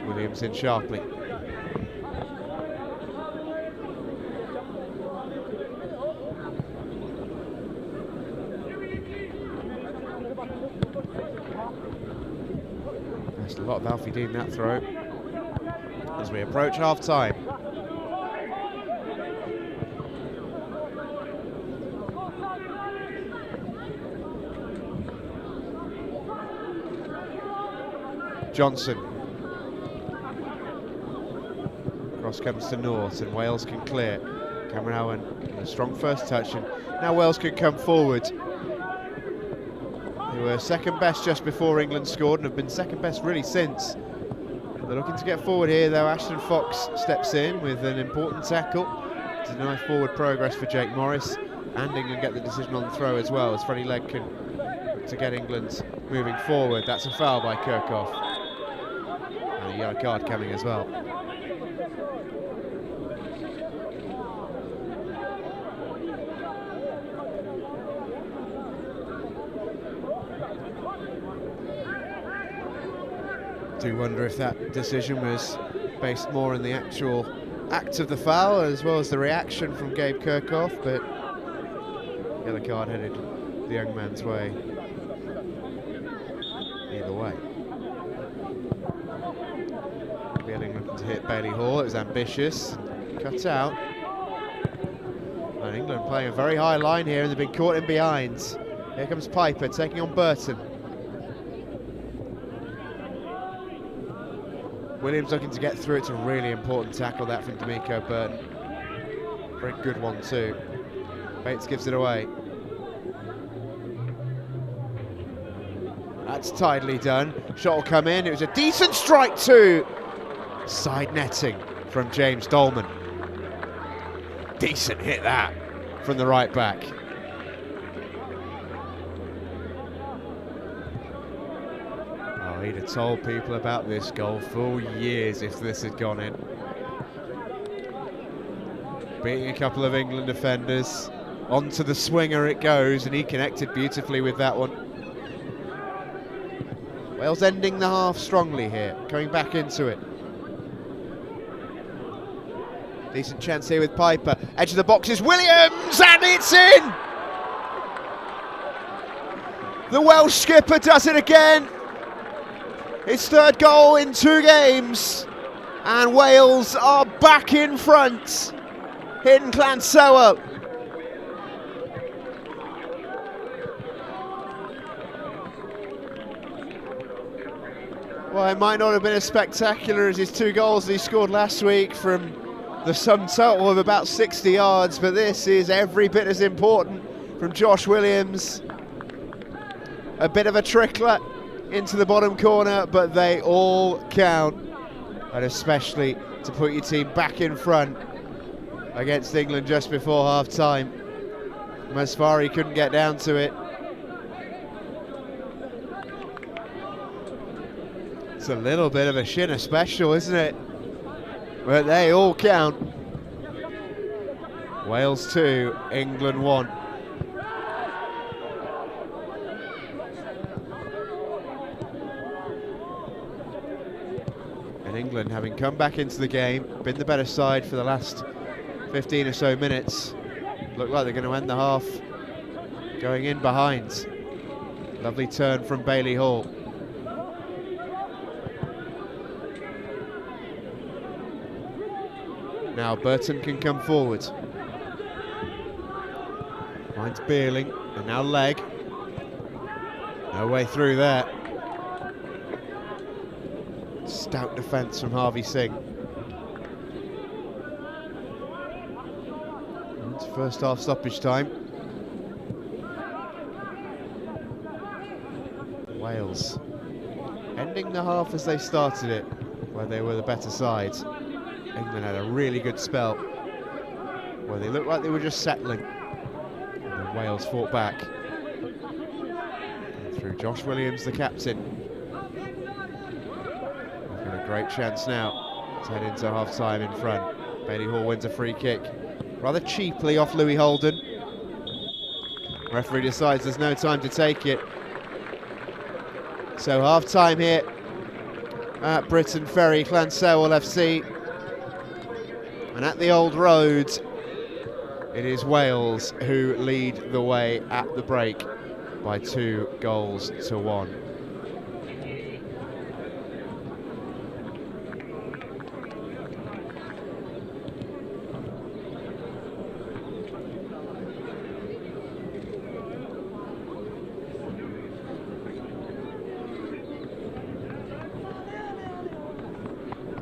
Williams in sharply. There's a lot of Alfie Dean that throw as we approach half-time. Johnson. Cross comes to North, and Wales can clear. Cameron Owen, a strong first touch, and now Wales can come forward. They were second best just before England scored and have been second best really since. They're looking to get forward here, though. Ashton Fox steps in with an important tackle to deny forward progress for Jake Morris, and England get the decision on the throw as well, as Freddie Legg can look to get England moving forward. That's a foul by Kirkhoff. And a yellow card coming as well. Do wonder if that decision was based more on the actual act of the foul as well as the reaction from Gabe Kirkhoff, but yellow card headed the young man's way. Either way. Bealing looking to hit Bailey Hall. It was ambitious, cut out. And England playing a very high line here, and they've been caught in behind. Here comes Piper taking on Burton. Williams looking to get through. It's a really important tackle that from D'Amico Burton. Very good one too. Bates gives it away. That's tidily done. Shot will come in. It was a decent strike too. Side netting from James Dolman. Decent hit that from the right back. He'd have told people about this goal for years if this had gone in. Beating a couple of England defenders. Onto the swinger it goes, and he connected beautifully with that one. Wales ending the half strongly here, coming back into it. Decent chance here with Piper. Edge of the box is Williams, and it's in! The Welsh skipper does it again. His third goal in 2 games, and Wales are back in front. Hidden Clansoa. Well, it might not have been as spectacular as his 2 goals that he scored last week from the sum total of about 60 yards, but this is every bit as important from Josh Williams. A bit of a trickler into the bottom corner, but they all count, and especially to put your team back in front against England just before half-time. Masfari couldn't get down to it. It's a little bit of a Shinner special, isn't it? But they all count. Wales 2, England 1. And England, having come back into the game, been the better side for the last 15 or so minutes, look like they're going to end the half going in behind. Lovely turn from Bailey Hall. Now Burton can come forward. Finds Beerling, and now Legg. No way through there. Stout defence from Harvey Singh. It's first half stoppage time. Wales ending the half as they started it, where they were the better side. England had a really good spell where they looked like they were just settling, and then Wales fought back. And through Josh Williams, the captain. They've got a great chance now to head into half-time in front. Bailey Hall wins a free kick, rather cheaply off Louis Holden. Referee decides there's no time to take it. So half-time here at Britain Ferry, Llansewell FC. And at the Old Road, it is Wales who lead the way at the break by 2-1.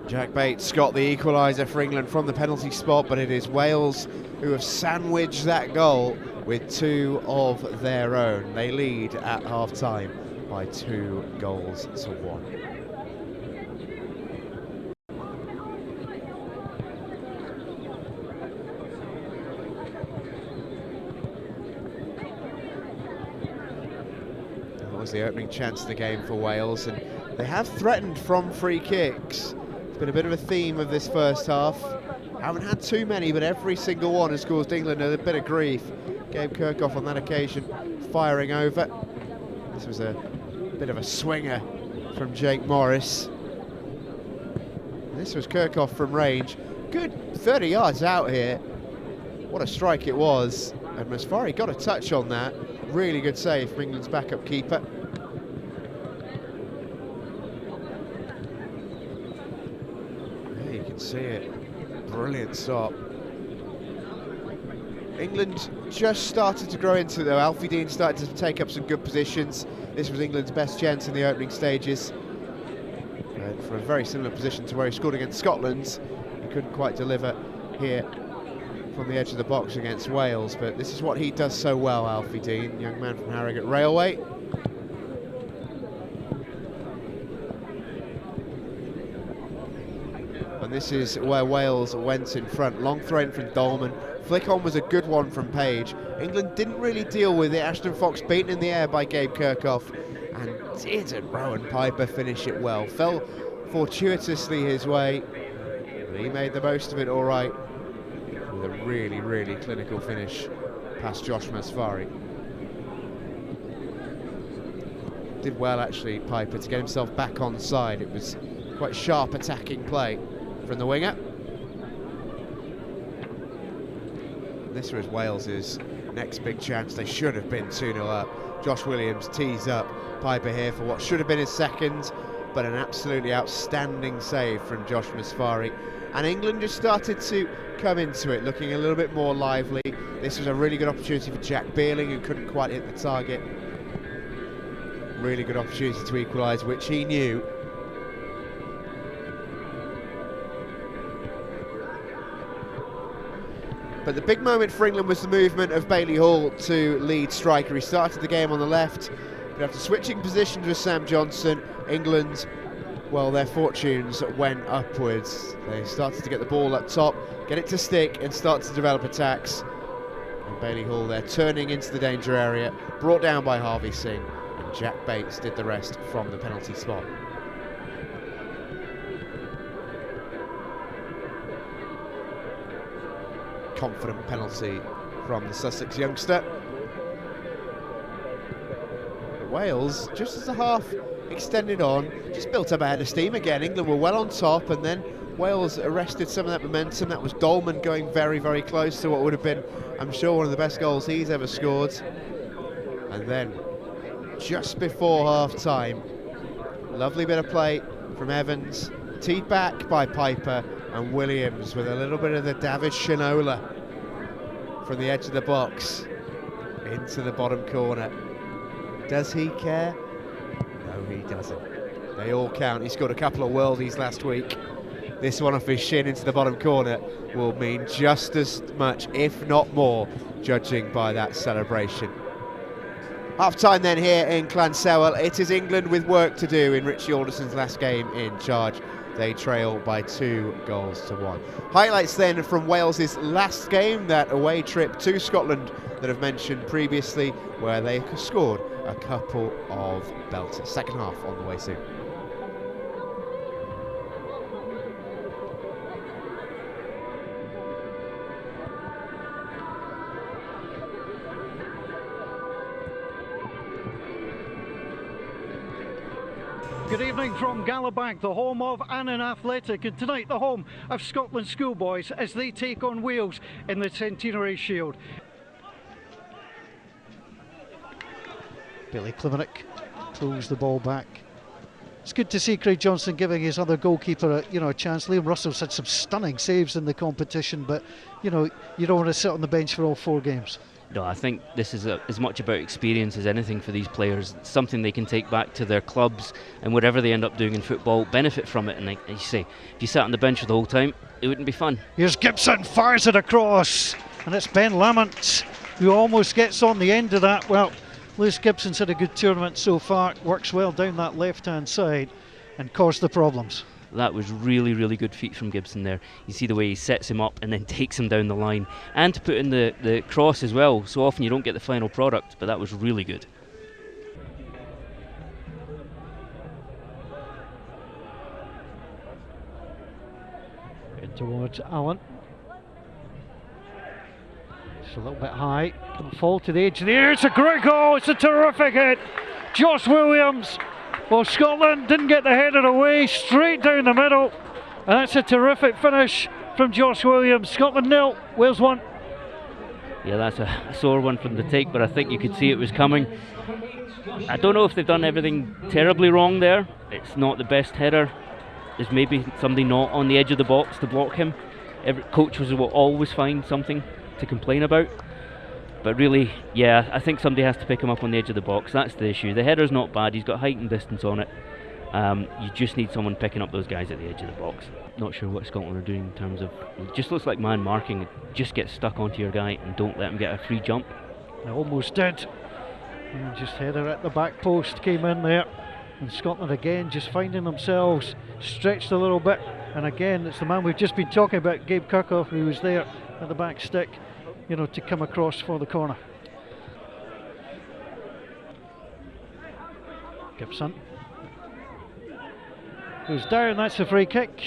Jack Bates got the equaliser for England from the penalty spot, but it is Wales who have sandwiched that goal with 2 of their own. They lead at half-time by 2-1. That was the opening chance of the game for Wales, and they have threatened from free kicks. Been a bit of a theme of this first half. Haven't had too many, but every single one has caused England a bit of grief. Gabe Kirkhoff on that occasion firing over. This was a bit of a swinger from Jake Morris. This was Kirkhoff from range. Good 30 yards out here. What a strike it was. And Masfari got a touch on that. Really good save from England's backup keeper. See it, brilliant stop. England just started to grow into it though. Alfie Dean started to take up some good positions. This was England's best chance in the opening stages. And from a very similar position to where he scored against Scotland, he couldn't quite deliver here from the edge of the box against Wales, but this is what he does so well, Alfie Dean, young man from Harrogate Railway. And this is where Wales went in front. Long throw in from Dolman. Flick on was a good one from Page. England didn't really deal with it. Ashton Fox beaten in the air by Gabe Kirkhoff. And didn't Rowan Piper finish it well. Fell fortuitously his way, but he made the most of it all right with a really, really clinical finish past Josh Masfari. Did well actually, Piper, to get himself back on side. It was quite sharp attacking play from the winger. This was Wales's next big chance. They should have been 2-0 up. Josh Williams tees up Piper here for what should have been his second, but an absolutely outstanding save from Josh Masfari. And England just started to come into it, looking a little bit more lively. This was a really good opportunity for Jack Beerling, who couldn't quite hit the target. Really good opportunity to equalise, which he knew. But the big moment for England was the movement of Bailey Hall to lead striker. He started the game on the left, but after switching positions with Sam Johnson, England, well, their fortunes went upwards. They started to get the ball up top, get it to stick, and start to develop attacks. And Bailey Hall there turning into the danger area, brought down by Harvey Singh, and Jack Bates did the rest from the penalty spot. Confident penalty from the Sussex youngster. But Wales, just as the half extended on, just built up a head of steam again. England were well on top, and then Wales arrested some of that momentum. That was Dolman going very, very close to what would have been, I'm sure, one of the best goals he's ever scored. And then, just before half-time, lovely bit of play from Evans, teed back by Piper, and Williams with a little bit of the David Shinola from the edge of the box into the bottom corner. Does he care? No, he doesn't. They all count. He scored a couple of worldies last week. This one off his shin into the bottom corner will mean just as much, if not more, judging by that celebration. Half-time then here in Clonsewell. It is England with work to do in Richie Alderson's last game in charge. They trail by 2-1. Highlights then from Wales's last game, that away trip to Scotland that I've mentioned previously, where they scored a couple of belters. Second half on the way soon. Good evening from Gallowbank, the home of Annan Athletic, and tonight the home of Scotland schoolboys as they take on Wales in the Centenary Shield. Billy Klimanik throws the ball back. It's good to see Craig Johnson giving his other goalkeeper a chance. Liam Russell's had some stunning saves in the competition, but you don't want to sit on the bench for all 4 games. No, I think this is as much about experience as anything for these players. It's something they can take back to their clubs, and whatever they end up doing in football, benefit from it. And like you say, if you sat on the bench the whole time, it wouldn't be fun. Here's Gibson, fires it across, and it's Ben Lamont who almost gets on the end of that. Well, Lewis Gibson's had a good tournament so far, works well down that left-hand side and caused the problems. That was really, really good feet from Gibson there. You see the way he sets him up and then takes him down the line, and to put in the cross as well. So often you don't get the final product, but that was really good. In towards Allen. Just a little bit high, can fall to the edge there. It's a great goal, it's a terrific hit. Josh Williams. Well, Scotland didn't get the header away, straight down the middle, and that's a terrific finish from Josh Williams. Scotland 0, Wales 1. Yeah, that's a sore one from the take, but I think you could see it was coming. I don't know if they've done everything terribly wrong there. It's not the best header. There's maybe somebody not on the edge of the box to block him. Every coach will always find something to complain about. But really, yeah, I think somebody has to pick him up on the edge of the box. That's the issue. The header's not bad. He's got height and distance on it. You just need someone picking up those guys at the edge of the box. Not sure what Scotland are doing in terms of... It just looks like man marking. Just get stuck onto your guy and don't let him get a free jump. They almost did. And just header at the back post came in there. And Scotland again just finding themselves stretched a little bit. And again, it's the man we've just been talking about, Gabe Kirkhoff, who was there at the back stick, to come across for the corner. Gibson goes down, that's a free kick.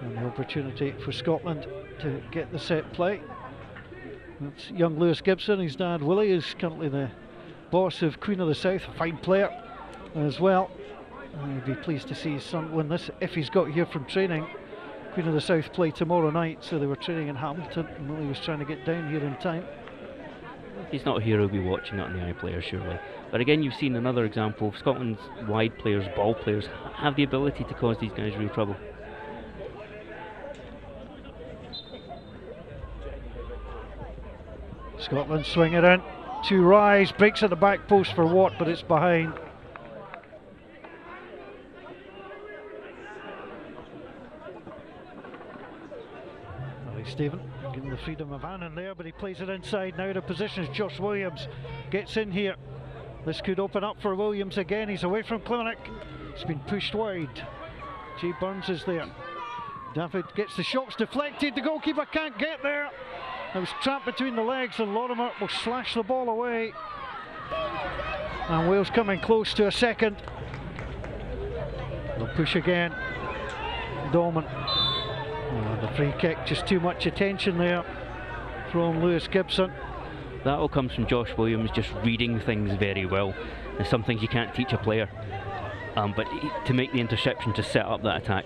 And the opportunity for Scotland to get the set play. That's young Lewis Gibson. His dad Willie is currently the boss of Queen of the South, a fine player as well. And he'd be pleased to see his son win this if he's got here from training. Queen of the South play tomorrow night, so they were training in Hamilton, and Willie was trying to get down here in time. He's not here, he'll be watching it on the iPlayer surely. But again, you've seen another example of Scotland's wide players, ball players, have the ability to cause these guys real trouble. Scotland swing it in to Rise, breaks at the back post for Watt, but it's behind. Stephen getting the freedom of Annan there, but he plays it inside now. The position is Josh Williams gets in here. This could open up for Williams again. He's away from Klimanik. It's been pushed wide. Jay Burns is there. David gets the shots deflected. The goalkeeper can't get there. It was trapped between the legs, and Lorimer will slash the ball away. And Wales coming close to a second. They'll push again. Dolman. The free kick, just too much attention there from Lewis Gibson. That all comes from Josh Williams just reading things very well. There's some things you can't teach a player, but to make the interception to set up that attack.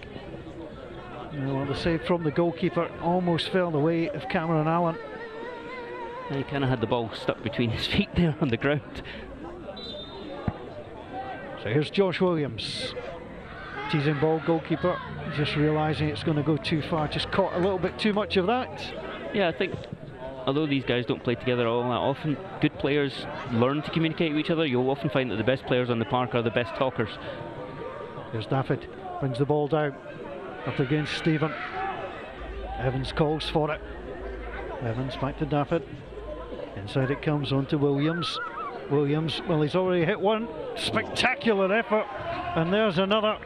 Well, the save from the goalkeeper almost fell the way of Cameron Allen. He kind of had the ball stuck between his feet there on the ground. So here's Josh Williams. Teasing ball, goalkeeper just realising it's going to go too far, just caught a little bit too much of that. Yeah, I think although these guys don't play together all that often, good players learn to communicate with each other. You'll often find that the best players on the park are the best talkers. Here's Dafford, brings the ball down, up against Stephen. Evans calls for it. Evans back to Dafford. Inside it comes on to Williams. Williams, well, he's already hit one. Spectacular effort. And there's another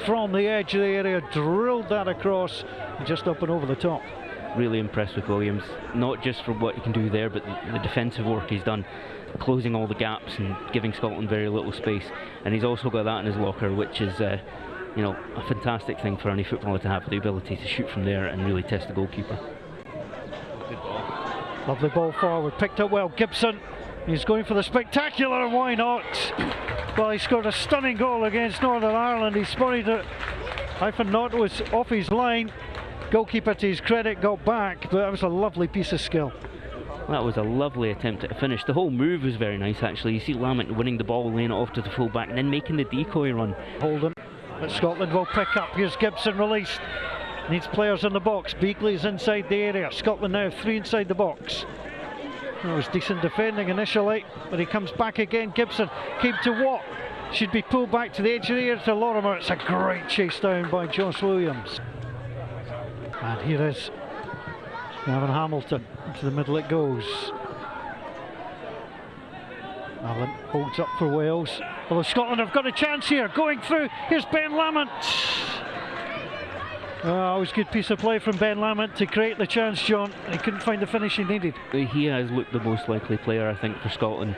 from the edge of the area. Drilled that across, just up and over the top. Really impressed with Williams, not just for what he can do there, but the defensive work he's done, closing all the gaps and giving Scotland very little space. And he's also got that in his locker, which is you know, a fantastic thing for any footballer to have, the ability to shoot from there and really test the goalkeeper. Good ball. Lovely ball forward, picked up well. Gibson, he's going for the spectacular, and why not? Well, he scored a stunning goal against Northern Ireland. He spotted it. Hyphen Knott was off his line. Goalkeeper, to his credit, got back, but that was a lovely piece of skill. That was a lovely attempt at a finish. The whole move was very nice, actually. You see Lamont winning the ball, laying it off to the full back, and then making the decoy run. Holden, but Scotland will pick up. Here's Gibson released. Needs players in the box. Beagley's inside the area. Scotland now 3 inside the box. That was decent defending initially, but he comes back again. Gibson came to Watt. Should be pulled back to the edge of the area to Lorimer. It's a great chase down by Josh Williams. And here is Gavin Hamilton. Into the middle it goes. Allen holds up for Wales. Although Scotland have got a chance here. Going through. Here's Ben Lamont. Always good piece of play from Ben Lamont to create the chance, John. He couldn't find the finish he needed. He has looked the most likely player, I think, for Scotland.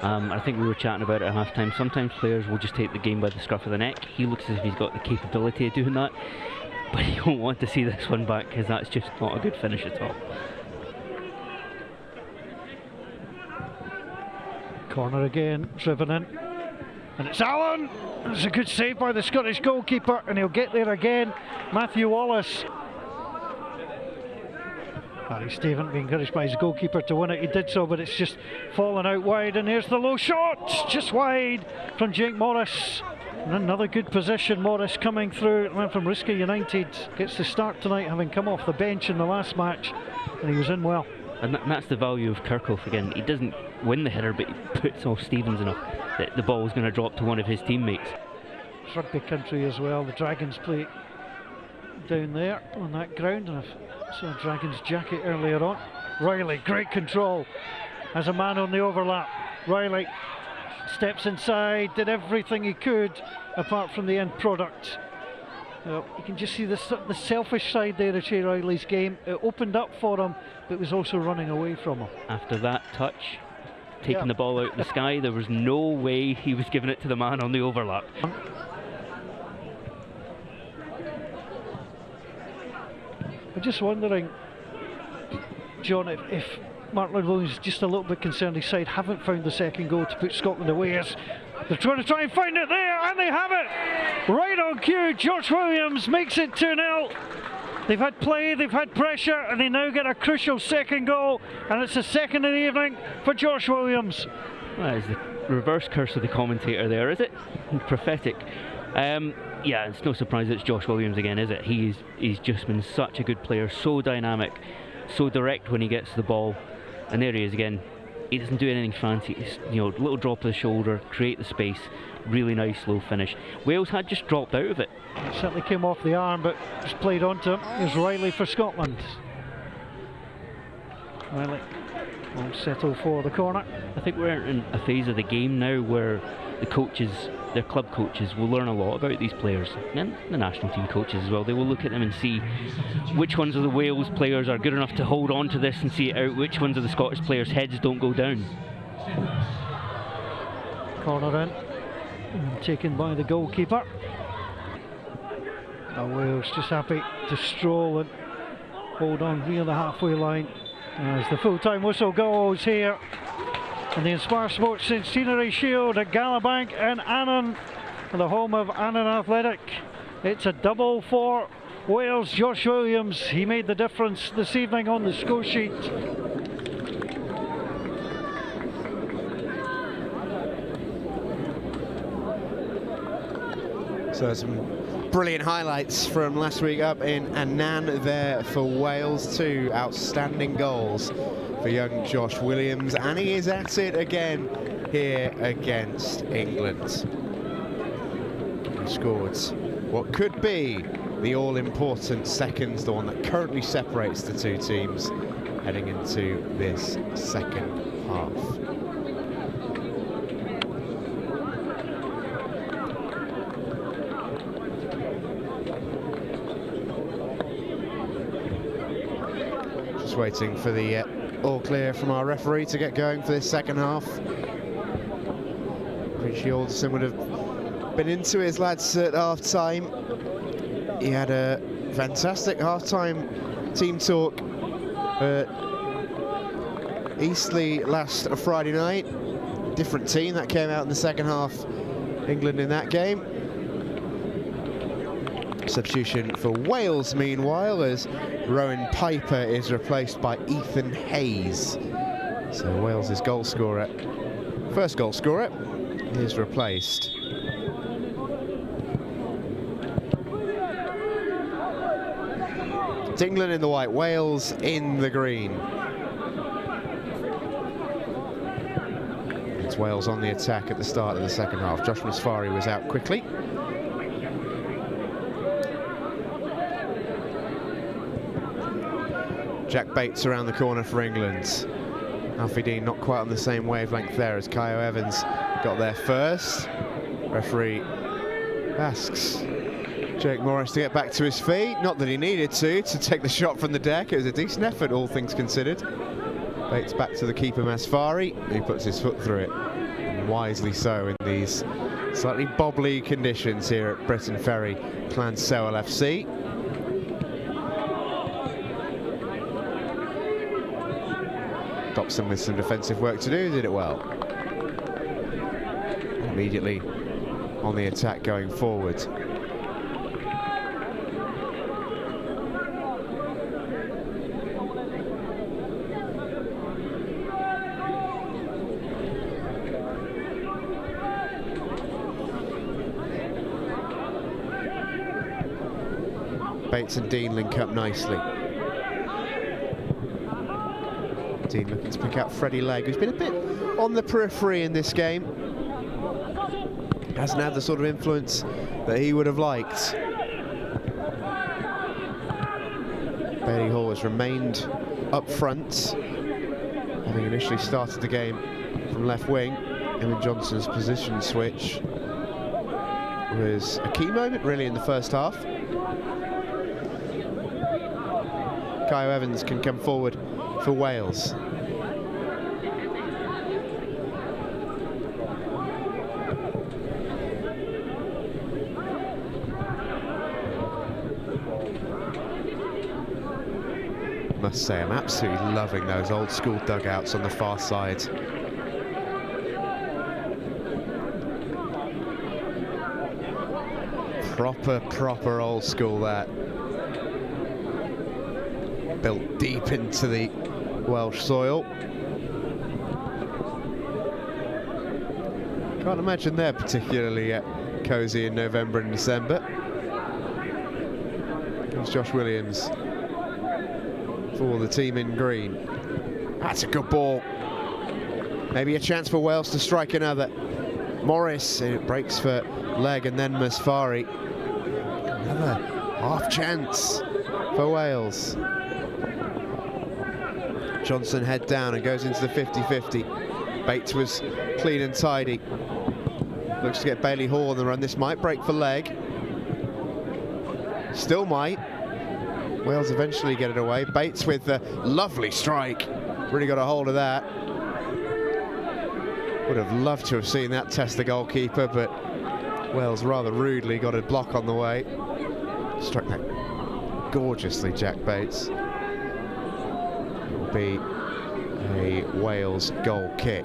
I think we were chatting about it at half time. Sometimes players will just take the game by the scruff of the neck. He looks as if he's got the capability of doing that. But you don't want to see this one back, because that's just not a good finish at all. Corner again, driven in. And it's Allen! It's a good save by the Scottish goalkeeper, and he'll get there again. Matthew Wallace. Harry Stephen being encouraged by his goalkeeper to win it. He did so, but it's just fallen out wide. And here's the low shot, just wide from Jake Morris. And another good position, Morris coming through. Went from Riska United. Gets the start tonight, having come off the bench in the last match, and he was in well. And that's the value of Kirkhoff again. He doesn't win the header, but he puts off Stevens enough that the ball is going to drop to one of his teammates. It's rugby country as well. The Dragons play down there on that ground, and I saw a Dragons jacket earlier on. Riley, great control. Has a man on the overlap. Riley steps inside, did everything he could apart from the end product. You can just see the selfish side there of Shea Riley's game. It opened up for him, but it was also running away from him. After that touch, taking the ball out of the sky, there was no way he was giving it to the man on the overlap. I'm just wondering, John, if Mark Williams is just a little bit concerned his side haven't found the second goal to put Scotland away. As they're trying to try and find it there, and they have it! Right on cue, Josh Williams makes it 2-0. They've had play, they've had pressure, and they now get a crucial second goal, and it's the second of the evening for Josh Williams. That is the reverse curse of the commentator there, is it? Prophetic. Yeah, it's no surprise it's Josh Williams again, is it? He's just been such a good player, so dynamic, so direct when he gets the ball. And there he is again. He doesn't do anything fancy. It's, little drop of the shoulder, create the space. Really nice slow finish. Wales had just dropped out of it. It certainly came off the arm, but just played onto him. Here's Riley for Scotland. Riley will settle for the corner. I think we're in a phase of the game now where the coaches, their club coaches, will learn a lot about these players, and the national team coaches as well. They will look at them and see which ones of the Wales players are good enough to hold on to this and see it out, which ones of the Scottish players' heads don't go down. Corner in, and taken by the goalkeeper. Wales just happy to stroll and hold on near the halfway line as the full-time whistle goes here. And the inspiresport Centenary Shield at Galabank and Annan, the home of Annan Athletic. It's a double for Wales. Josh Williams, he made the difference this evening on the score sheet. So some brilliant highlights from last week up in Annan there for Wales. 2 outstanding goals for young Josh Williams, and he is at it again here against England. He scored what could be the all-important seconds, the one that currently separates the two teams heading into this second half. Just waiting for the all clear from our referee to get going for this second half. Richie Alderson would have been into his lads at half time. He had a fantastic half-time team talk at Eastleigh last Friday night. Different team that came out in the second half. England in that game. Substitution for Wales, meanwhile, as Rowan Piper is replaced by Ethan Hayes. So Wales' goal scorer, first goal scorer, is replaced. It's England in the white, Wales in the green. It's Wales on the attack at the start of the second half. Josh Musfari was out quickly. Jack Bates around the corner for England. Alfie Dean not quite on the same wavelength there as Kyo Evans got there first. Referee asks Jake Morris to get back to his feet. Not that he needed to take the shot from the deck. It was a decent effort, all things considered. Bates back to the keeper Masfari. He puts his foot through it. And wisely so in these slightly bobbly conditions here at Britton Ferry, Clansewell FC. Dobson with some defensive work to do, did it well. Immediately on the attack going forward. Bates and Dean link up nicely. Dean looking to pick out Freddie Legg, who's been a bit on the periphery in this game. Hasn't had the sort of influence that he would have liked. Bailey Hall has remained up front, having initially started the game from left wing. Evan Johnson's position switch was a key moment really in the first half. Kyo Evans can come forward for Wales. Must say, I'm absolutely loving those old school dugouts on the far side. Proper old school that. Built deep into the Welsh soil. Can't imagine they're particularly cosy in November and December. Here's Josh Williams for the team in green. That's a good ball. Maybe a chance for Wales to strike another. Morris, it breaks for Legg and then Masfari. Another half chance for Wales. Johnson head down and goes into the 50-50. Bates was clean and tidy. Looks to get Bailey Hall on the run. This might break for Legg. Still might. Wales eventually get it away. Bates with the lovely strike. Really got a hold of that. Would have loved to have seen that test the goalkeeper, but Wales rather rudely got a block on the way. Struck that gorgeously, Jack Bates. Be a Wales goal kick.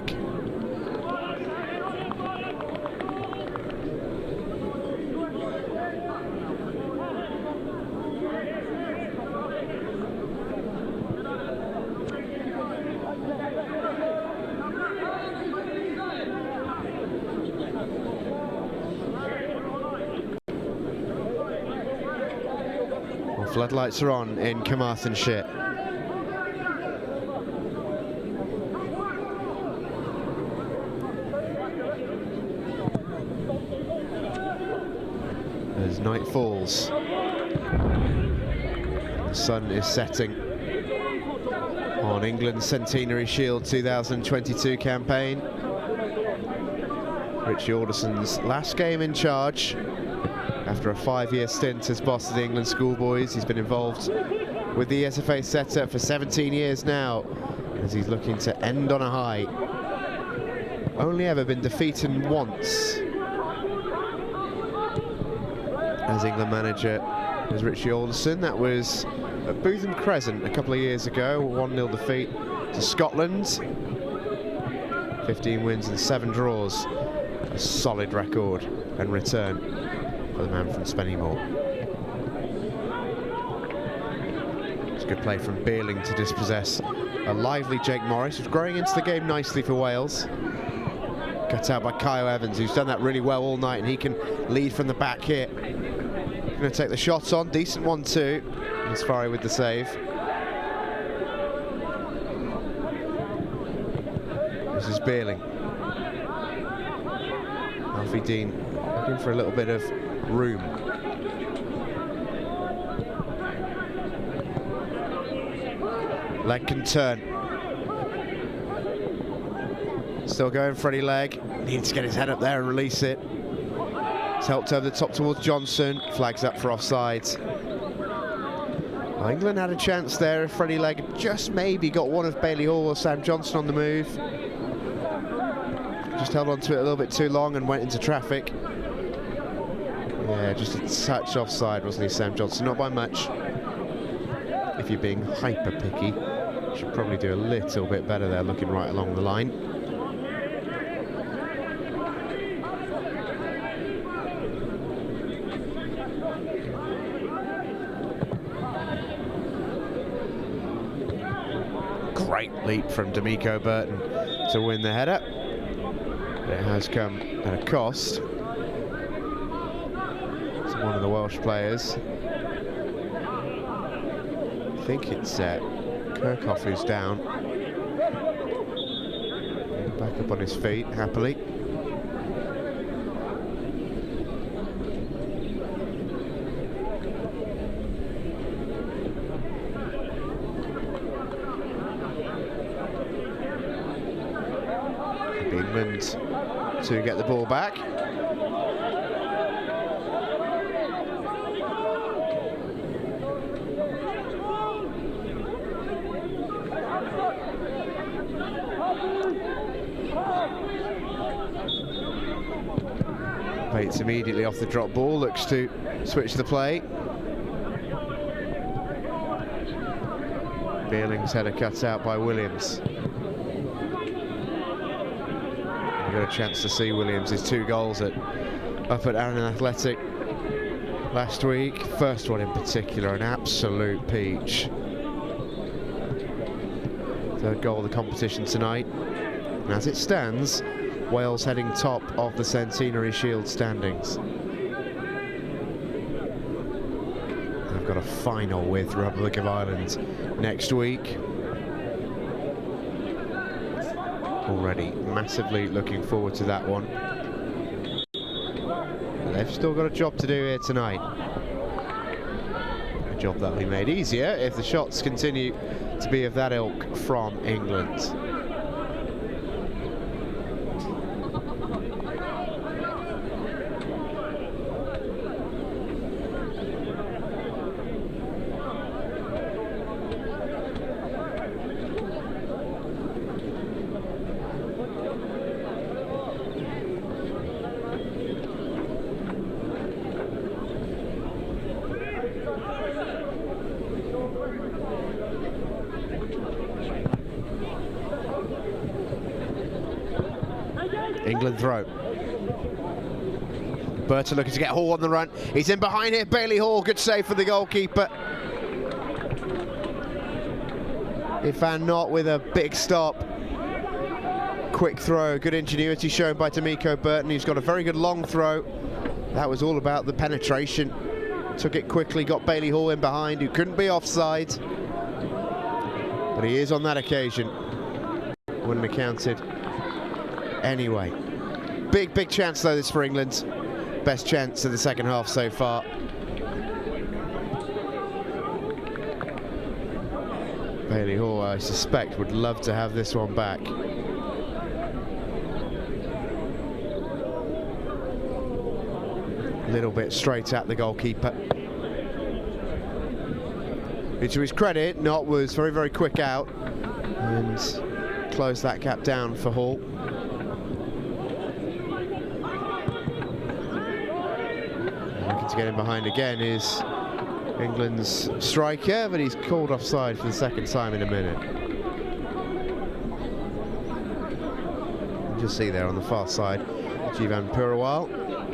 Well, floodlights are on in Carmarthenshire. As night falls, the sun is setting on England's Centenary Shield 2022 campaign. Richie Alderson's last game in charge after a 5-year stint as boss of the England schoolboys. He's been involved with the SFA setup for 17 years now, as he's looking to end on a high. Only ever been defeated once as England manager was Richie Alderson. That was at Bootham Crescent a couple of years ago, a 1-0 defeat to Scotland. 15 wins and 7 draws. A solid record and return for the man from Spennymoor. It's a good play from Beerling to dispossess a lively Jake Morris, who's growing into the game nicely for Wales. Cut out by Kyle Evans, who's done that really well all night, and he can lead from the back here. Going to take the shots on, decent one too. Insfari with the save. This is Beerling. Alfie Dean looking for a little bit of room. Leg can turn. Still going, Freddie Legg. Needs to get his head up there and release it. It's helped over the top towards Johnson. Flags up for offsides. Well, England had a chance there if Freddie Legg just maybe got one of Bailey Hall or Sam Johnson on the move. Just held on to it a little bit too long and went into traffic. Yeah, just a touch offside, wasn't he, Sam Johnson? Not by much. If you're being hyper picky, should probably do a little bit better there, looking right along the line. Great leap from D'Amico Burton to win the header. It has come at a cost to one of the Welsh players. I think it's Kirkhoff who's down. Back up on his feet happily. England to get the ball back. Bates immediately off the drop ball, looks to switch the play. Beerling's header cut out by Williams. You got a chance to see Williams' 2 goals up at Arran Athletic last week. First one in particular, an absolute peach. Third goal of the competition tonight. And as it stands, Wales heading top of the Centenary Shield standings. They've got a final with Republic of Ireland next week. Already massively looking forward to that one. They've still got a job to do here tonight. A job that'll be made easier if the shots continue to be of that ilk from England. England throw. Burton looking to get Hall on the run. He's in behind here. Bailey Hall, good save for the goalkeeper. Ifan not with a big stop. Quick throw, good ingenuity shown by D'Amico Burton. He's got a very good long throw. That was all about the penetration. Took it quickly, got Bailey Hall in behind, who couldn't be offside. But he is on that occasion. Wouldn't have counted anyway. Big chance though this for England. Best chance of the second half so far. Bailey Hall, I suspect, would love to have this one back. Little bit straight at the goalkeeper. who to his credit, Knott was very, very quick out and closed that gap down for Hall. And looking to get in behind again is England's striker, but he's called offside for the second time in a minute. You just see there on the far side, Jivan Purawal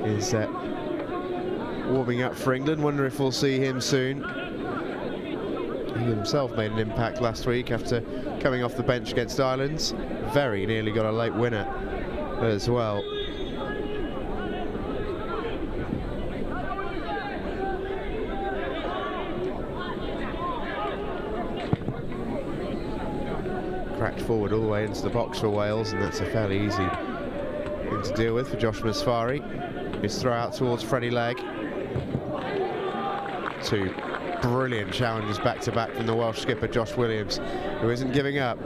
is warming up for England. Wonder if we'll see him soon. He himself made an impact last week after coming off the bench against Ireland. Very nearly got a late winner as well. Cracked forward all the way into the box for Wales, and that's a fairly easy thing to deal with for Josh Masfari. His throw out towards Freddie Legg. Two brilliant challenges back to back from the Welsh skipper Josh Williams, who isn't giving up.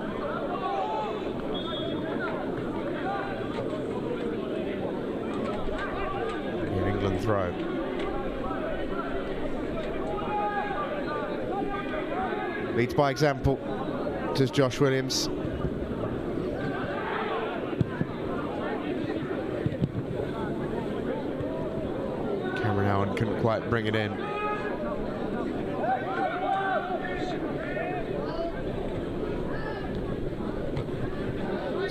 An England throw. Leads by example, does Josh Williams. Cameron Owen couldn't quite bring it in.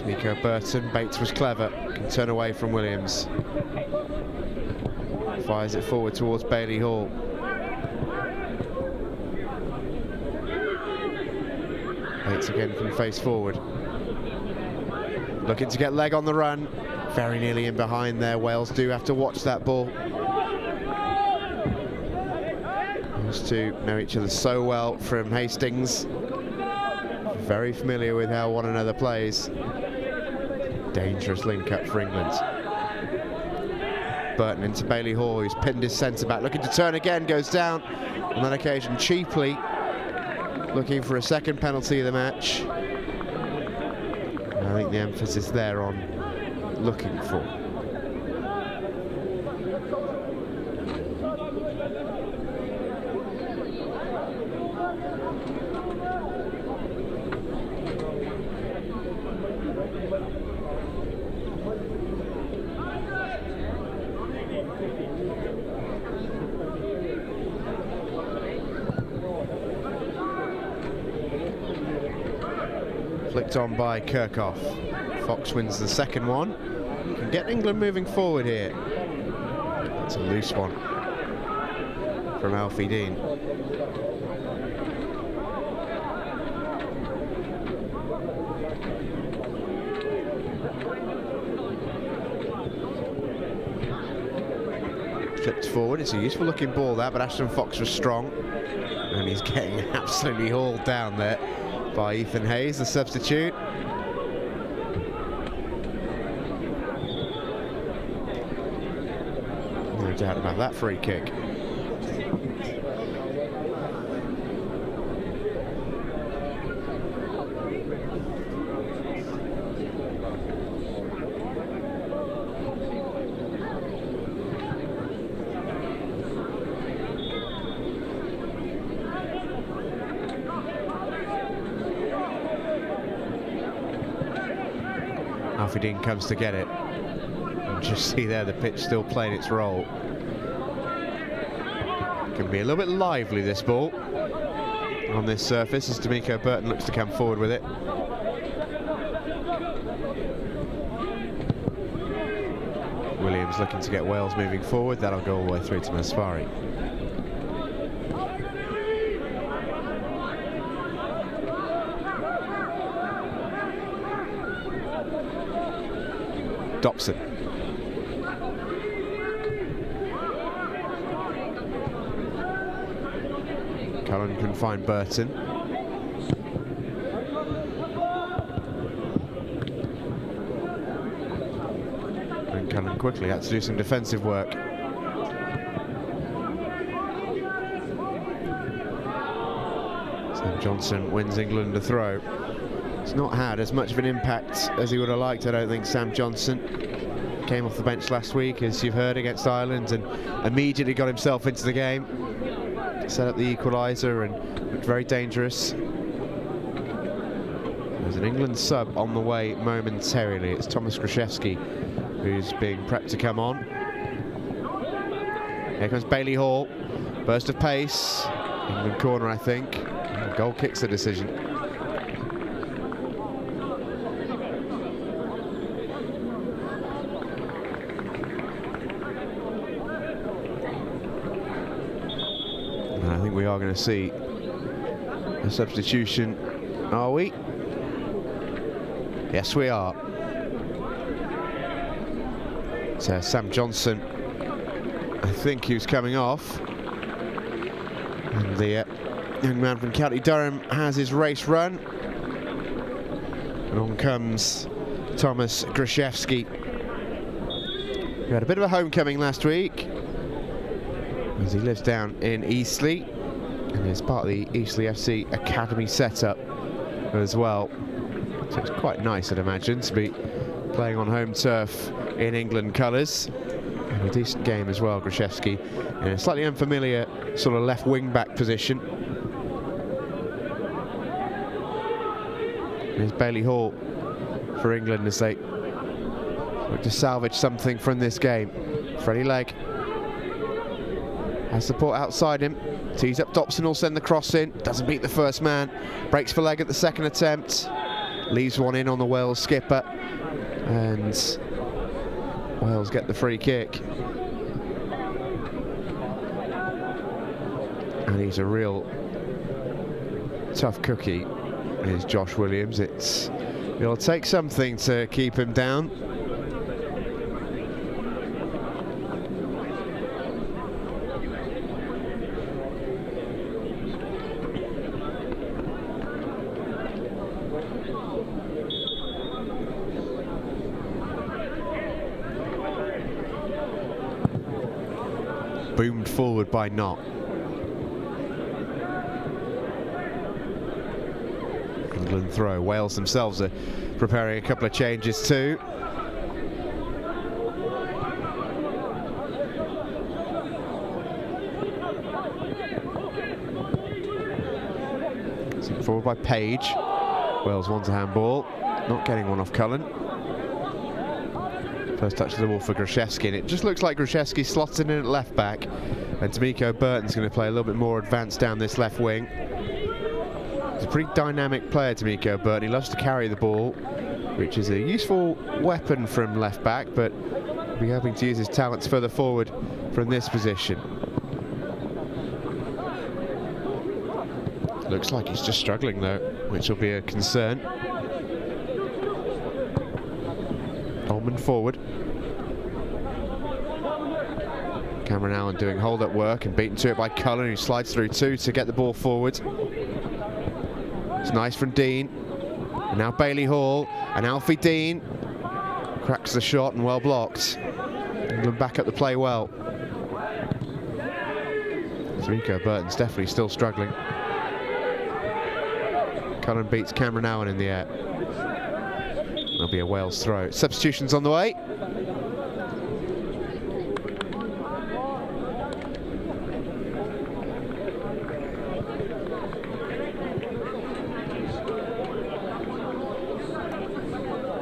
Nico Burton, Bates was clever, can turn away from Williams. Fires it forward towards Bailey Hall. Bates again can face forward. Looking to get Legg on the run. Very nearly in behind there. Wales do have to watch that ball. Those two know each other so well from Hastings. Very familiar with how one another plays. Dangerous link up for England. Burton into Bailey Hall, who's pinned his centre back, looking to turn again, goes down on that occasion cheaply, looking for a second penalty of the match. And I think the emphasis there on looking for. Flicked on by Kirkhoff. Fox wins the second one. Can get England moving forward here. That's a loose one from Alfie Dean. Flipped forward. It's a useful looking ball that, but Ashton Fox was strong. And he's getting absolutely hauled down there by Ethan Hayes, the substitute. No doubt about that free kick. Alfie Dean comes to get it. And just see there the pitch still playing its role. Can be a little bit lively, this ball, on this surface, as D'Amico Burton looks to come forward with it. Williams looking to get Wales moving forward. That'll go all the way through to Masfari. Dobson. Cullen can find Burton. And Cullen quickly had to do some defensive work. Sam Johnson wins England a throw. He's not had as much of an impact as he would have liked, I don't think, Sam Johnson. Came off the bench last week, as you've heard, against Ireland, and immediately got himself into the game. Set up the equaliser and looked very dangerous. There's an England sub on the way momentarily. It's Thomas Graszewski who's being prepped to come on. Here comes Bailey Hall. Burst of pace. England corner, I think. Goal kicks the decision. And I think we are going to see a substitution, are we? Yes, we are. So Sam Johnson, I think he was coming off. And the young man from County Durham has his race run. And on comes Thomas Graszewski, who had a bit of a homecoming last week, as he lives down in Eastleigh and is part of the Eastleigh FC Academy setup as well. So it's quite nice, I'd imagine, to be playing on home turf in England colours. And a decent game as well, Graszewski, in a slightly unfamiliar sort of left wing back position. There's Bailey Hall for England as they look to salvage something from this game. Freddie Legg has support outside him. Tees up Dobson, will send the cross in. Doesn't beat the first man. Breaks for Legg at the second attempt. Leaves one in on the Wales skipper. And Wales get the free kick. And he's a real tough cookie, is Josh Williams. It'll take something to keep him down. Boomed forward by Knott. England throw. Wales themselves are preparing a couple of changes too. Sent forward by Page. Wales wants a handball. Not getting one off Cullen. First touch of the ball for Graszewski, and it just looks like Graszewski slots in at left back, and D'Amico Burton's going to play a little bit more advanced down this left wing. He's a pretty dynamic player, D'Amico Burton. He loves to carry the ball, which is a useful weapon from left back, but we'll be hoping to use his talents further forward from this position. Looks like he's just struggling though, which will be a concern. Ullman forward. Cameron Allen doing hold-up work and beaten to it by Cullen, who slides through two to get the ball forward. It's nice from Dean. And now Bailey Hall and Alfie Dean cracks the shot and well blocked. England back up the play well. D'Amico Burton's definitely still struggling. Cullen beats Cameron Allen in the air. There'll be a Wales throw. Substitutions on the way.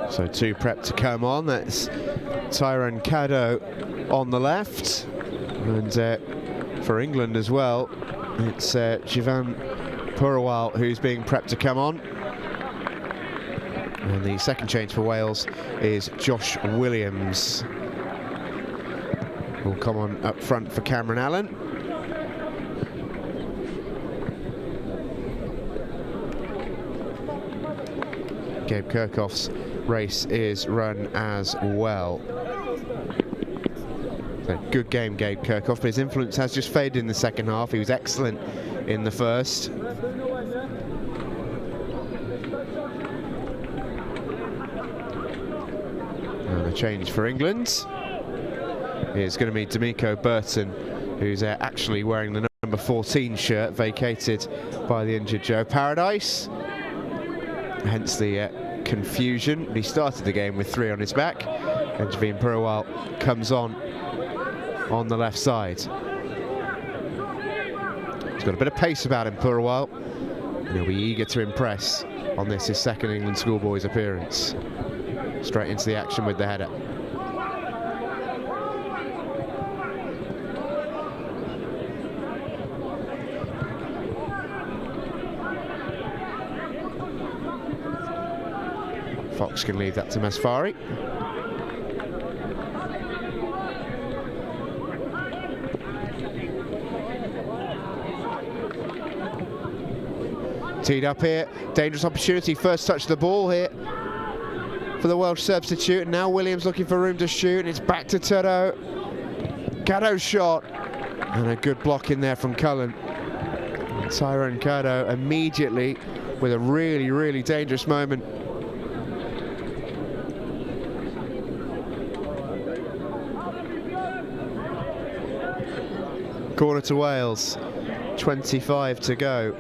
So two prep to come on. That's Tyrone Caddo on the left. And for England as well, it's Jivan Purawal who's being prepped to come on. And the second change for Wales is Josh Williams. Will come on up front for Cameron Allen. Gabe Kirchhoff's race is run as well. So good game, Gabe Kirchhoff, but his influence has just faded in the second half. He was excellent in the first. And the change for England is going to be D'Amico Burton, who's actually wearing the number 14 shirt, vacated by the injured Joe Paradise. Hence the confusion. He started the game with 3 on his back, and Javine Purawal comes on the left side. He's got a bit of pace about him for a while, and he'll be eager to impress on this, his second England schoolboys appearance. Straight into the action with the header. Fox can leave that to Masfari. Teed up here, dangerous opportunity, first touch of the ball here for the Welsh substitute, and now Williams looking for room to shoot, and it's back to Tudor. Caddo's shot, and a good block in there from Cullen. Tyrone Caddo immediately with a really, really dangerous moment. Corner to Wales, 25 to go.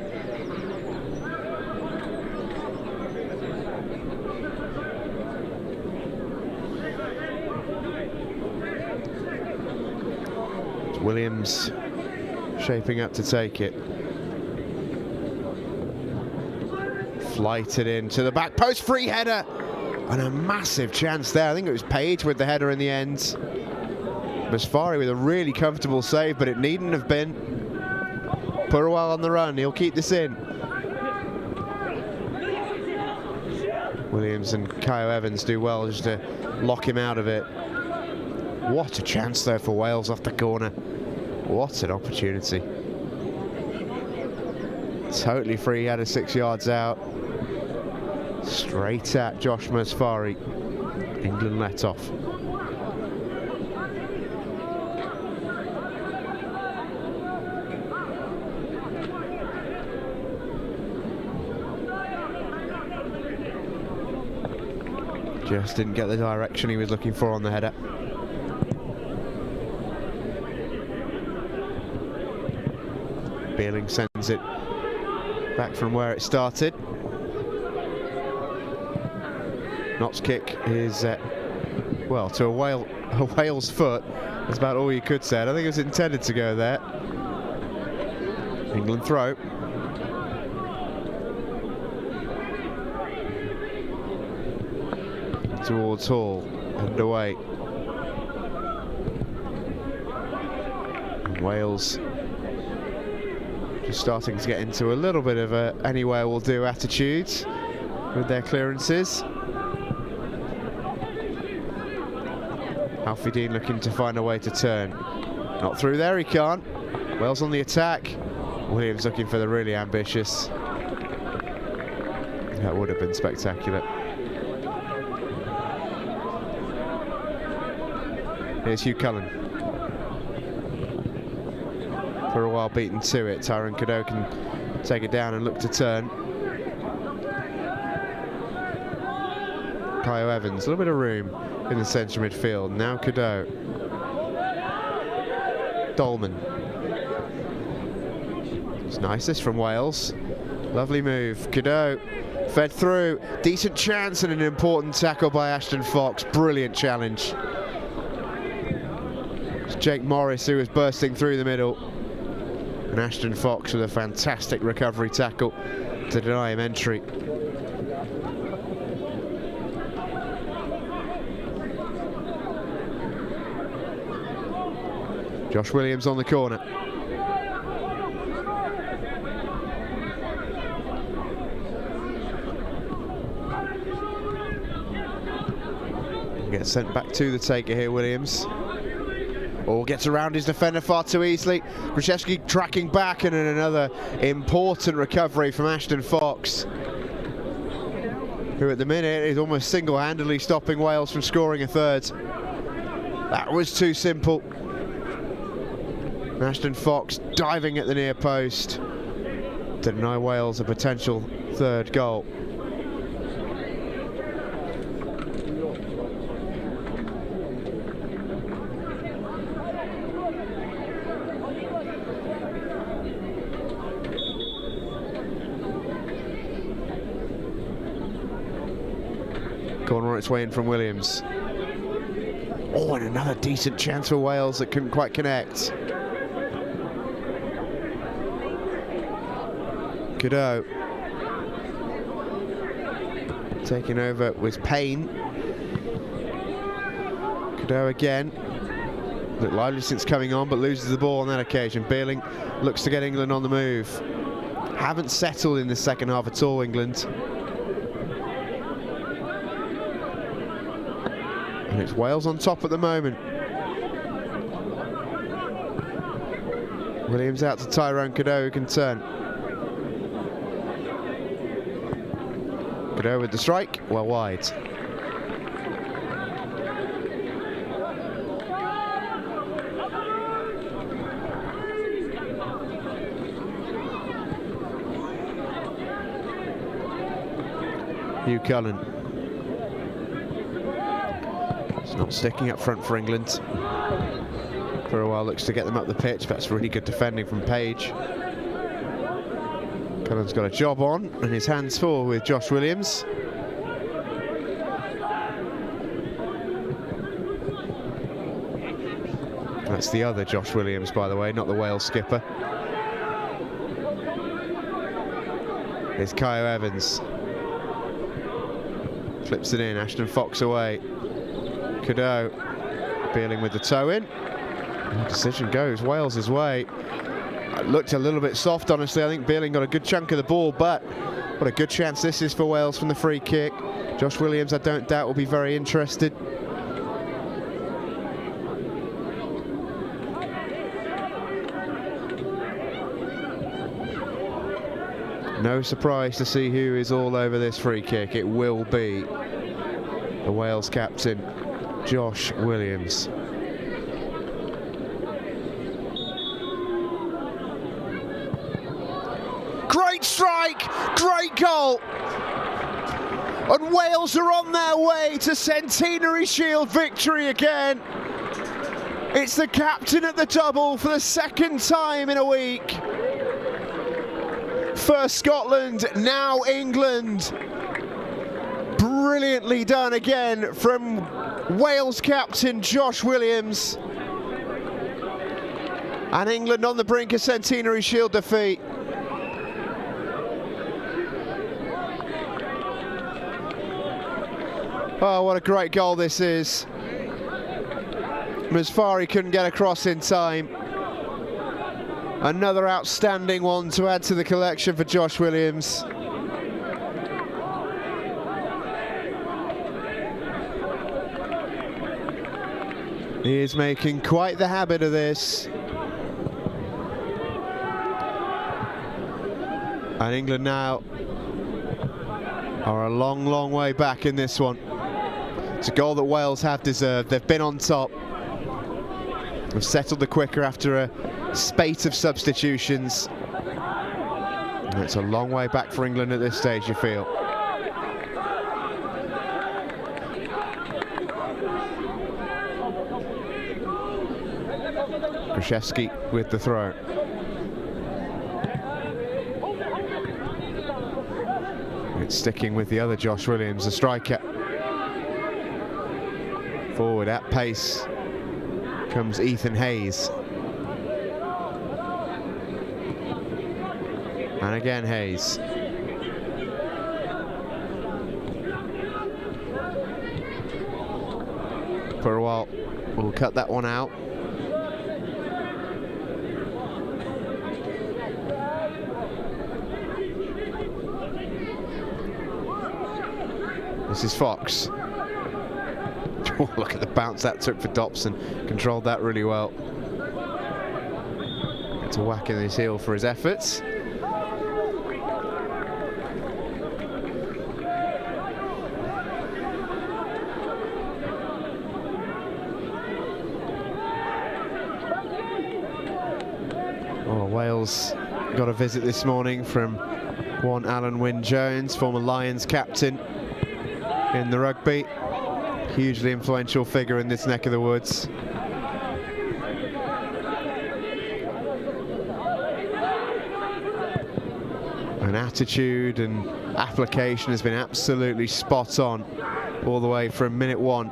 Williams shaping up to take it. Flighted into the back post, free header, and a massive chance there. I think it was Page with the header in the end. Masfari with a really comfortable save, but it needn't have been. Purwell on the run, he'll keep this in. Williams and Kyo Evans do well just to lock him out of it. What a chance though for Wales off the corner. What an opportunity. Totally free header 6 yards out. Straight at Josh Masfari. England let off. Just didn't get the direction he was looking for on the header. Beerling sends it back from where it started. Knott's kick is, well, to a Wales foot. That's about all you could say. I don't think it was intended to go there. England throw. Towards Hall and away. And Wales just starting to get into a little bit of a anywhere will do attitude with their clearances. Alfie Dean looking to find a way to turn. Not through there, he can't. Wales on the attack. Williams looking for the really ambitious. That would have been spectacular. Here's Hugh Cullen. For a while beaten to it, Tyrone Caddo can take it down and look to turn. Kyo Evans, a little bit of room in the centre midfield. Now Caddo. Dolman. It's nice this from Wales. Lovely move. Caddo fed through. Decent chance and an important tackle by Ashton Fox. Brilliant challenge. It's Jake Morris who was bursting through the middle. And Ashton Fox with a fantastic recovery tackle to deny him entry. Josh Williams on the corner. Gets sent back to the taker here, Williams. Or gets around his defender far too easily. Krzyzewski tracking back, and another important recovery from Ashton Fox, who at the minute is almost single-handedly stopping Wales from scoring a third. That was too simple. Ashton Fox diving at the near post to deny Wales a potential third goal. Corner on its way in from Williams. Oh, and another decent chance for Wales that couldn't quite connect. Cadeau taking over with Payne. Cadeau again. Looked lively since coming on, but loses the ball on that occasion. Beerling looks to get England on the move. Haven't settled in the second half at all, England. And it's Wales on top at the moment. Williams out to Tyrone Cadeau, who can turn. Cadeau with the strike, well wide. Hugh Cullen. It's not sticking up front for England. For a while looks to get them up the pitch. That's really good defending from Page. Cullen's got a job on and his hands full with Josh Williams. That's the other Josh Williams, by the way, not the Wales skipper. Here's Kyo Evans. Flips it in, Ashton Fox away. Cadeau, Beerling with the toe in. Decision goes Wales' way. It looked a little bit soft, honestly. I think Beerling got a good chunk of the ball, but what a good chance this is for Wales from the free kick. Josh Williams, I don't doubt, will be very interested. No surprise to see who is all over this free kick. It will be the Wales captain, Josh Williams. Great strike, great goal. And Wales are on their way to Centenary Shield victory again. It's the captain at the double for the second time in a week. First Scotland, now England. Brilliantly done again from Wales captain Josh Williams. And England on the brink of Centenary Shield defeat. Oh, what a great goal this is. Masfari couldn't get across in time. Another outstanding one to add to the collection for Josh Williams. He is making quite the habit of this. And England now are a long, long way back in this one. It's a goal that Wales have deserved. They've been on top. They've settled the quicker after a spate of substitutions. And it's a long way back for England at this stage, you feel. Krzyzewski with the throw. It's sticking with the other Josh Williams, the striker. Forward at pace comes Ethan Hayes. And again Hayes. For a while, we'll cut that one out. This is Fox. Oh, look at the bounce that took for Dobson. Controlled that really well. Got to whack in his heel for his efforts. Oh, Wales got a visit this morning from one Alan Wynne-Jones, former Lions captain in the rugby. Hugely influential figure in this neck of the woods. And attitude and application has been absolutely spot on all the way from minute one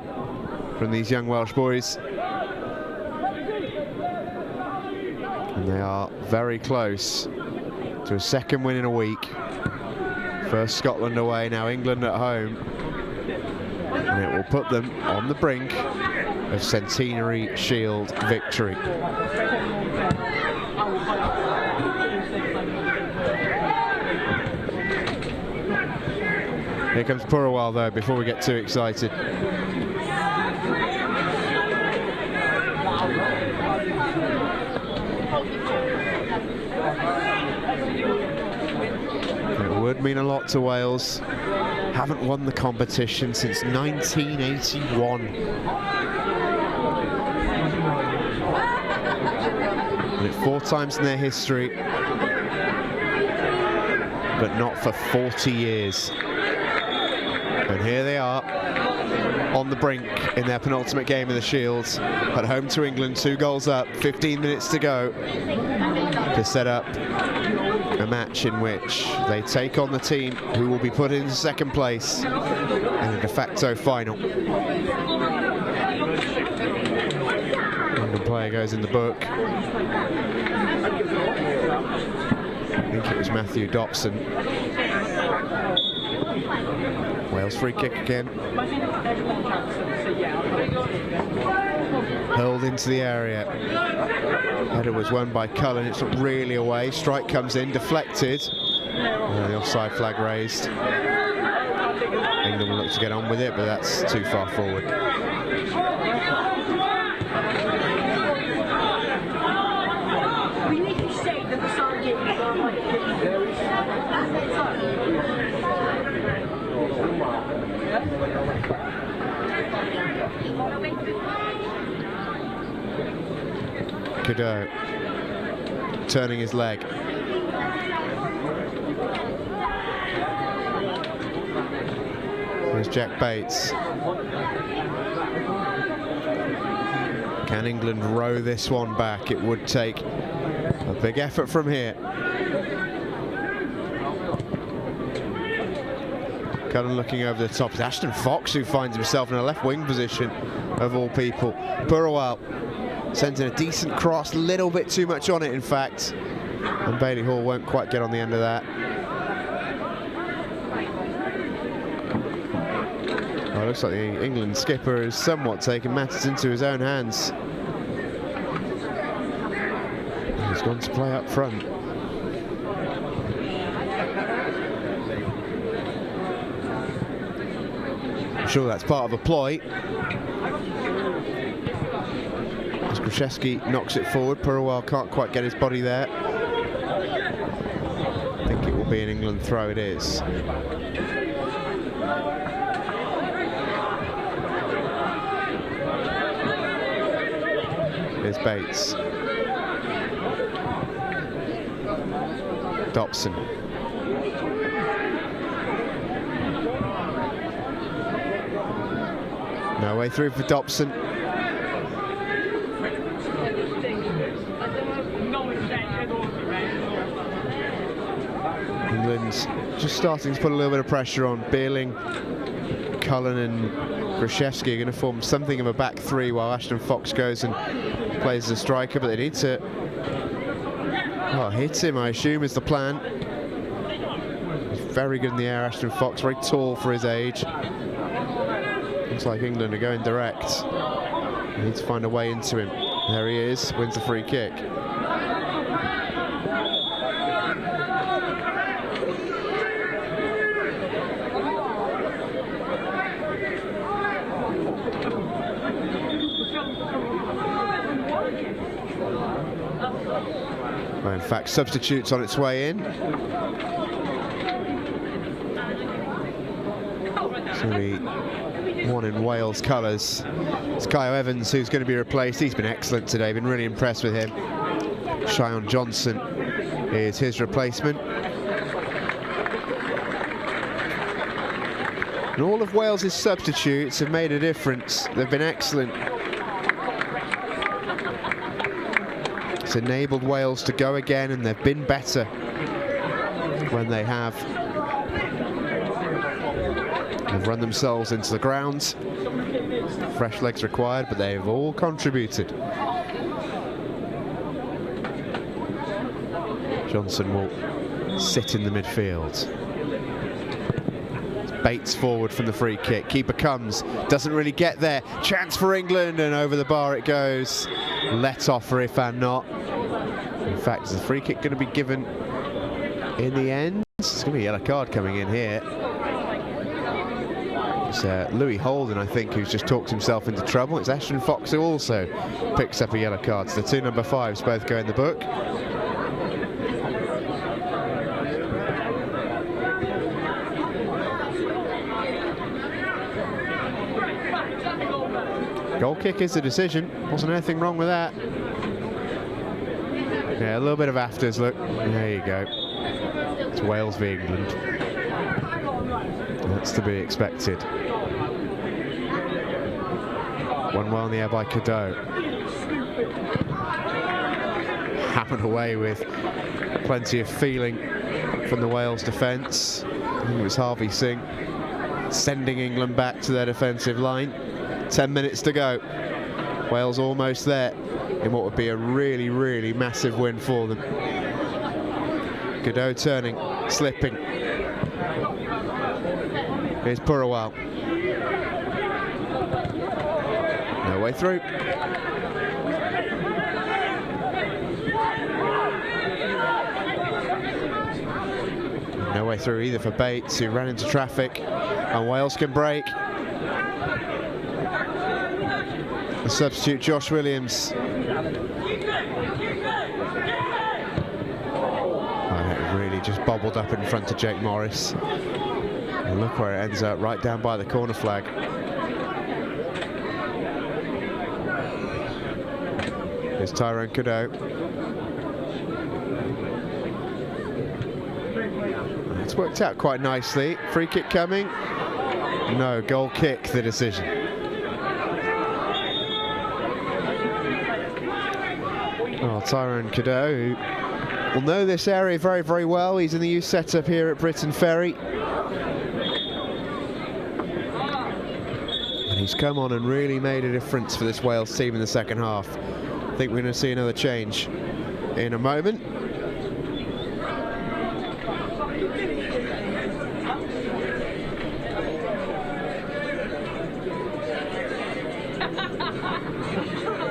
from these young Welsh boys. And they are very close to a second win in a week. First Scotland away, now England at home. And it will put them on the brink of Centenary Shield victory. Here comes Purawal though, before we get too excited. It would mean a lot to Wales. Haven't won the competition since 1981. Won it 4 times in their history, but not for 40 years. And here they are, on the brink in their penultimate game of the Shields, at home to England, 2 goals up, 15 minutes to go, to set up a match in which they take on the team who will be put into second place in a de facto final. England player goes in the book. I think it was Matthew Dobson. Wales free kick again. Hurled into the area. Header was won by Cullen. It's not really away. Strike comes in, deflected. The offside flag raised. England will look to get on with it, but that's too far forward. Cadeau turning his leg. Here's Jack Bates. Can England row this one back? It would take a big effort from here. Cullen looking over the top. It's Ashton Fox who finds himself in a left wing position, of all people. Purawal sends in a decent cross, a little bit too much on it in fact, and Bailey Hall won't quite get on the end of that. Oh, it looks like the England skipper has somewhat taken matters into his own hands. He's gone to play up front. I'm sure that's part of a ploy. As Grishevsky knocks it forward, Purawal can't quite get his body there. I think it will be an England throw, it is. Here's Bates. Dobson. No way through for Dobson. England's just starting to put a little bit of pressure on. Beerling, Cullen and Grishevsky are going to form something of a back 3 while Ashton Fox goes and plays as a striker, but they need to hit him, I assume, is the plan. He's very good in the air, Ashton Fox, very tall for his age. Looks like England are going direct. They need to find a way into him. There he is, wins the free kick. Well, in fact, substitutes on its way in. It's going to be one in Wales colours. It's Kyle Evans who's going to be replaced. He's been excellent today, been really impressed with him. Shion Johnson is his replacement. And all of Wales's substitutes have made a difference. They've been excellent. It's enabled Wales to go again, and they've been better when they have. They've run themselves into the ground. Fresh legs required, but they've all contributed. Johnson will sit in the midfield. Bates forward from the free kick. Keeper comes, doesn't really get there. Chance for England, and over the bar it goes. Let off for Ifan not. In fact, is the free kick going to be given in the end? It's going to be a yellow card coming in here. It's Louis Holden, I think, who's just talked himself into trouble. It's Ashton Fox who also picks up a yellow card. So the two number 5s both go in the book. Goal kick is the decision. Wasn't anything wrong with that. Yeah, a little bit of afters, look. There you go. It's Wales v England. That's to be expected. One well in the air by Cadeau. Hammered away with plenty of feeling from the Wales defence. It was Harvey Singh sending England back to their defensive line. 10 minutes to go. Wales almost there in what would be a really, really massive win for them. Cadeau turning, slipping. Here's Purawal. No way through. No way through either for Bates, who ran into traffic, and Wales can break. The substitute Josh Williams. It really just bobbled up in front of Jake Morris. And look where it ends up, right down by the corner flag. Here's Tyrone Cadeau. It's worked out quite nicely. Free kick coming. No, goal kick the decision. Oh, Tyrone Cadeau, who will know this area very, very well. He's in the youth setup here at Britain Ferry. And he's come on and really made a difference for this Wales team in the second half. I think we're going to see another change in a moment.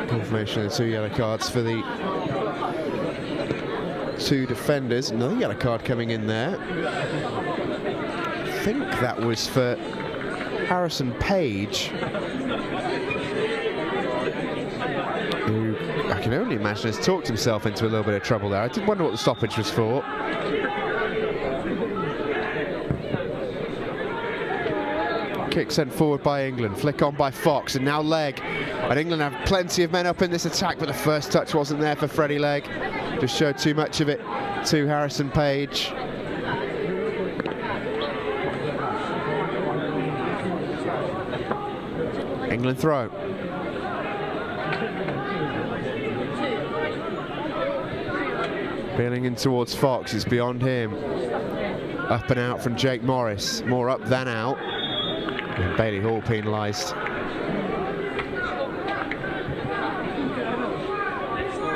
Confirmation of the 2 yellow cards for the 2 defenders. Another yellow card coming in there. I think that was for Harrison Page, who I can only imagine has talked himself into a little bit of trouble there. I did wonder what the stoppage was for. Kick sent forward by England, flick on by Fox, and now Legg. And England have plenty of men up in this attack, but the first touch wasn't there for Freddie Legg. Just showed too much of it to Harrison Page. England throw. Peeling in towards Fox, it's beyond him. Up and out from Jake Morris, more up than out. And Bailey Hall penalised.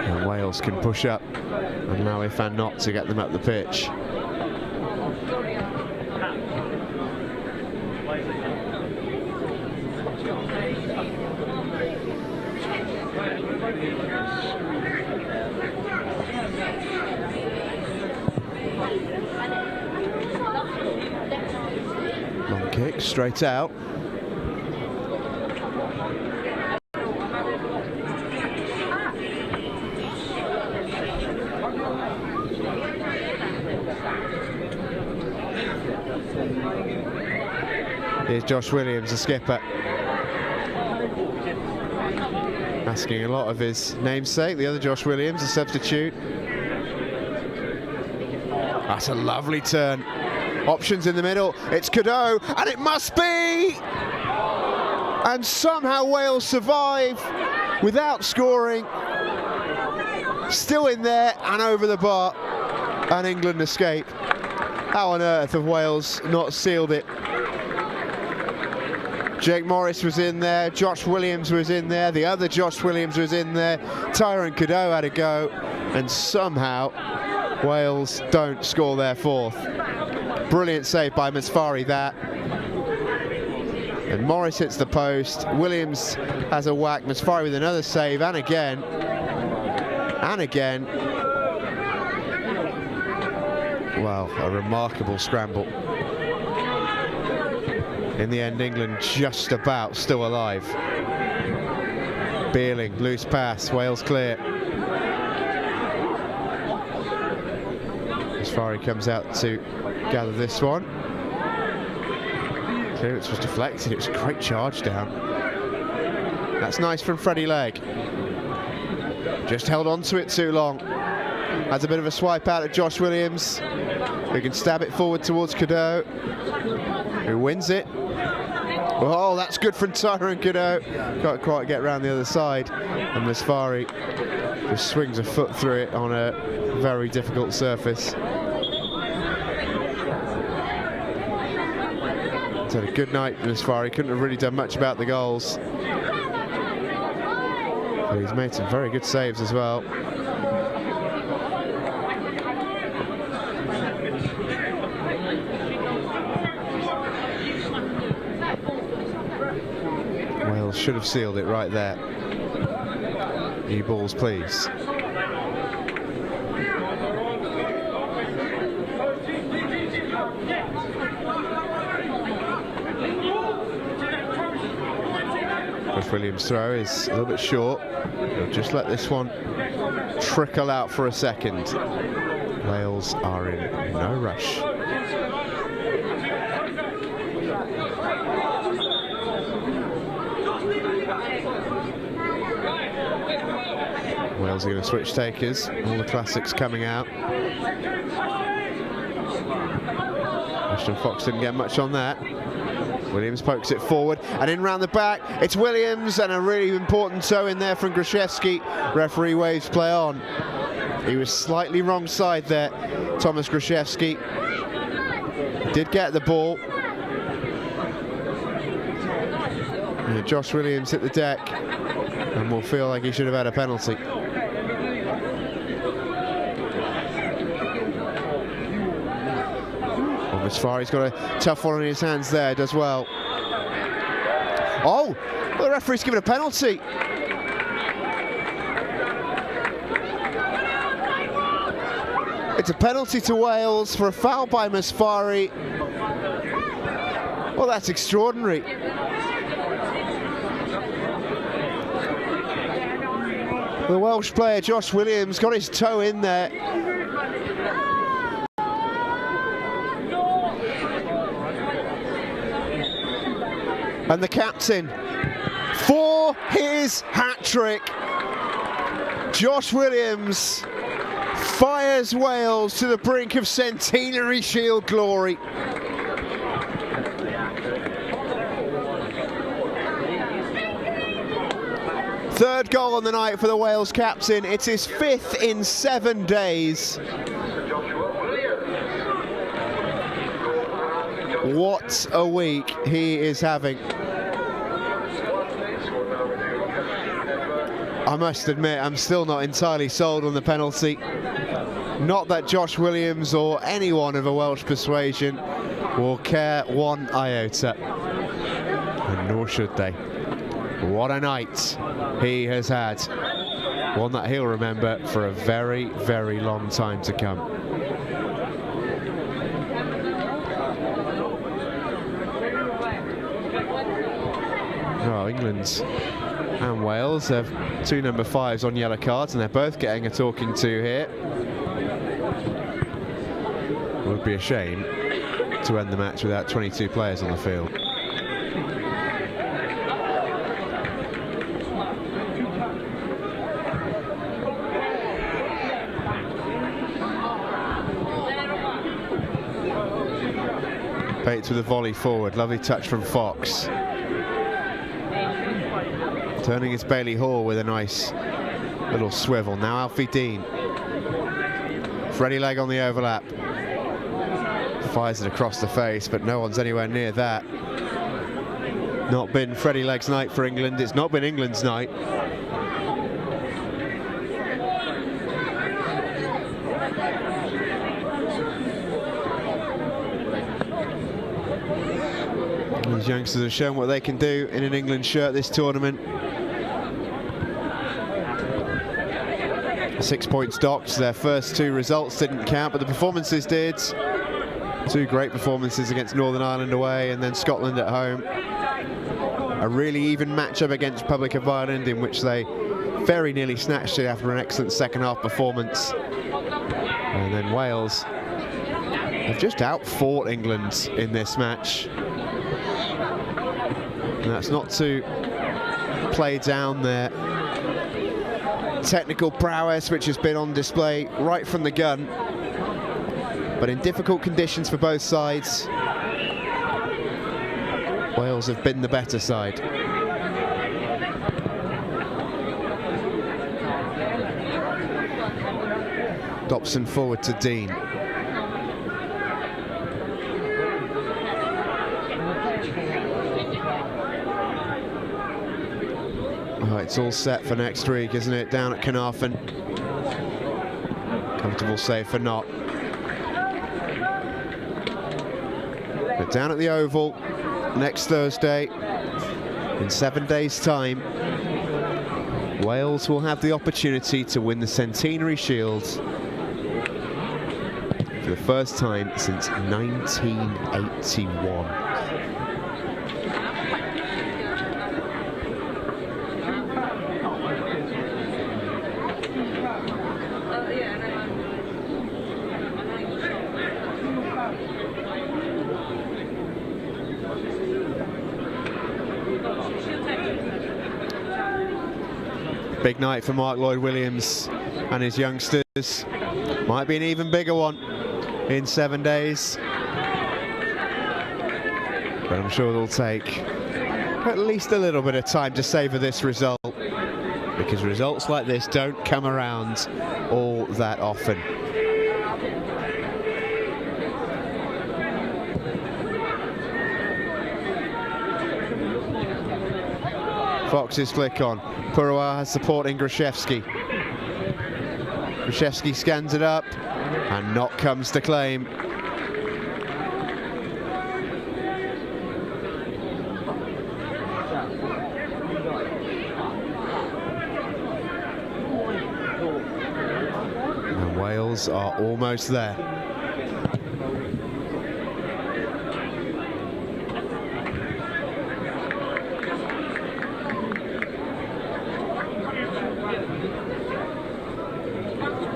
And Wales can push up and allow Ifan not to get them up the pitch. Long kick, straight out. Here's Josh Williams, the skipper, asking a lot of his namesake, the other Josh Williams, a substitute. That's a lovely turn. Options in the middle, it's Cadeau, and it must be! And somehow Wales survive without scoring. Still in there and over the bar, and England escape. How on earth have Wales not sealed it? Jake Morris was in there, Josh Williams was in there, the other Josh Williams was in there, Tyrone Cadeau had a go, and somehow Wales don't score their fourth. Brilliant save by Masfari that. And Morris hits the post. Williams has a whack. Masfari with another save, and again. And again. Well, a remarkable scramble. In the end, England just about still alive. Beerling, loose pass, Wales clear. Masfari comes out to gather this one. Clearance was deflected, it was a great charge down. That's nice from Freddie Legg. Just held on to it too long. Has a bit of a swipe out at Josh Williams, who can stab it forward towards Cadeau, who wins it. Oh, that's good from Tyrone Cadeau. Can't quite get around the other side. And Masfari just swings a foot through it on a very difficult surface. He's had a good night, Masfari. Couldn't have really done much about the goals. But he's made some very good saves as well. Wales should have sealed it right there. New balls, please. Josh Williams' throw is a little bit short. He'll just let this one trickle out for a second. Wales are in no rush. Wales are going to switch takers. All the classics coming out. Ashton Fox didn't get much on that. Williams pokes it forward, and in round the back, it's Williams, and a really important toe in there from Graszewski. Referee waves play on. He was slightly wrong side there, Thomas Graszewski. Did get the ball. And Josh Williams hit the deck, and will feel like he should have had a penalty. Masfari's got a tough one in his hands there, does well. Oh, well, the referee's given a penalty. It's a penalty to Wales for a foul by Masfari. Well, that's extraordinary. The Welsh player, Josh Williams, got his toe in there. And the captain, for his hat-trick, Josh Williams fires Wales to the brink of Centenary Shield glory. Third goal on the night for the Wales captain. It's his fifth in 7 days. What a week he is having. I must admit, I'm still not entirely sold on the penalty. Not that Josh Williams or anyone of a Welsh persuasion will care one iota. And nor should they. What a night he has had. One that he'll remember for a very, very long time to come. Oh, England and Wales have two number 5s on yellow cards, and they're both getting a talking to here. It would be a shame to end the match without 22 players on the field. Bates with a volley forward, lovely touch from Fox. Turning his Bailey Hall with a nice little swivel. Now Alfie Dean. Freddie Legg on the overlap. Fires it across the face, but no one's anywhere near that. Not been Freddie Legg's night for England. It's not been England's night. These youngsters have shown what they can do in an England shirt this tournament. 6 points docked. Their first 2 results didn't count, but the performances did. 2 great performances against Northern Ireland away and then Scotland at home. A really even matchup against Republic of Ireland, in which they very nearly snatched it after an excellent second half performance. And then Wales have just outfought England in this match. And that's not to play down their technical prowess, which has been on display right from the gun. But in difficult conditions for both sides, Wales have been the better side. Dobson forward to Dean. Oh, it's all set for next week, isn't it? Down at Carnarvon. Comfortable save for Knott. But down at the Oval next Thursday, in 7 days' time, Wales will have the opportunity to win the Centenary Shield for the first time since 1981. Big night for Mark Lloyd-Williams and his youngsters. Might be an even bigger one in 7 days. But I'm sure they'll take at least a little bit of time to savour this result, because results like this don't come around all that often. Fox's flick on. Puroa has support in Grashevsky. Grashevsky scans it up, and Knott comes to claim. And Wales are almost there.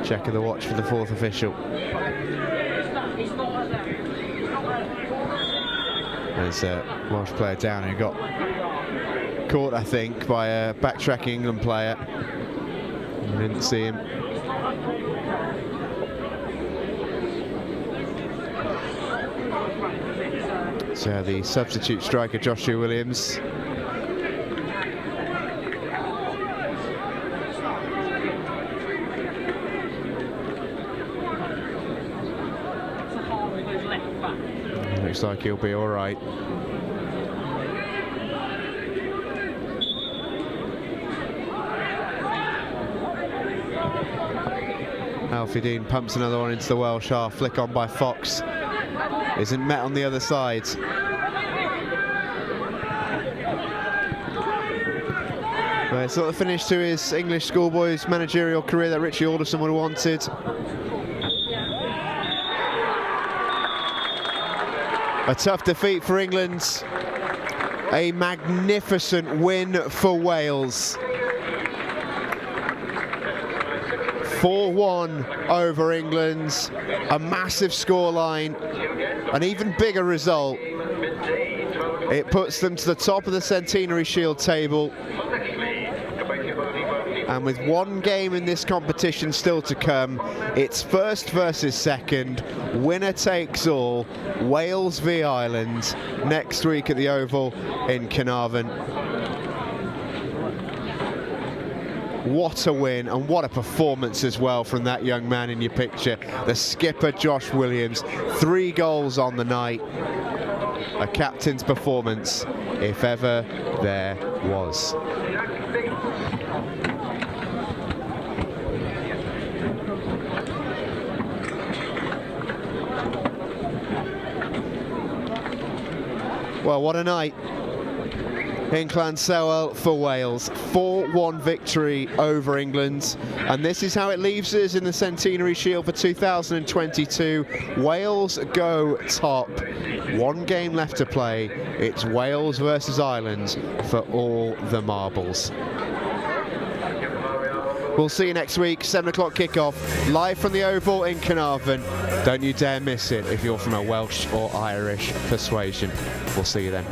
Check of the watch for the 4th official. There's a Welsh player down who got caught, I think, by a backtracking England player. You didn't see him. So the substitute striker, Joshua Williams. Looks like he'll be all right. Alfie Dean pumps another one into the Welsh half. Flick on by Fox. Isn't met on the other side. But it's not the finish to his English schoolboys managerial career that Richie Alderson would have wanted. A tough defeat for England. A magnificent win for Wales. 4-1 over England. A massive scoreline. An even bigger result. It puts them to the top of the Centenary Shield table. And with one game in this competition still to come, it's first versus second, winner takes all, Wales v Ireland, next week at the Oval in Carnarvon. What a win, and what a performance as well from that young man in your picture, the skipper Josh Williams. 3 goals on the night. A captain's performance, if ever there was. Well, what a night in Llanselwell for Wales. 4-1 victory over England, and this is how it leaves us in the Centenary Shield for 2022. Wales go top. One game left to play. It's Wales versus Ireland for all the marbles. We'll see you next week, 7 o'clock kickoff, live from the Oval in Carnarvon. Don't you dare miss it if you're from a Welsh or Irish persuasion. We'll see you then.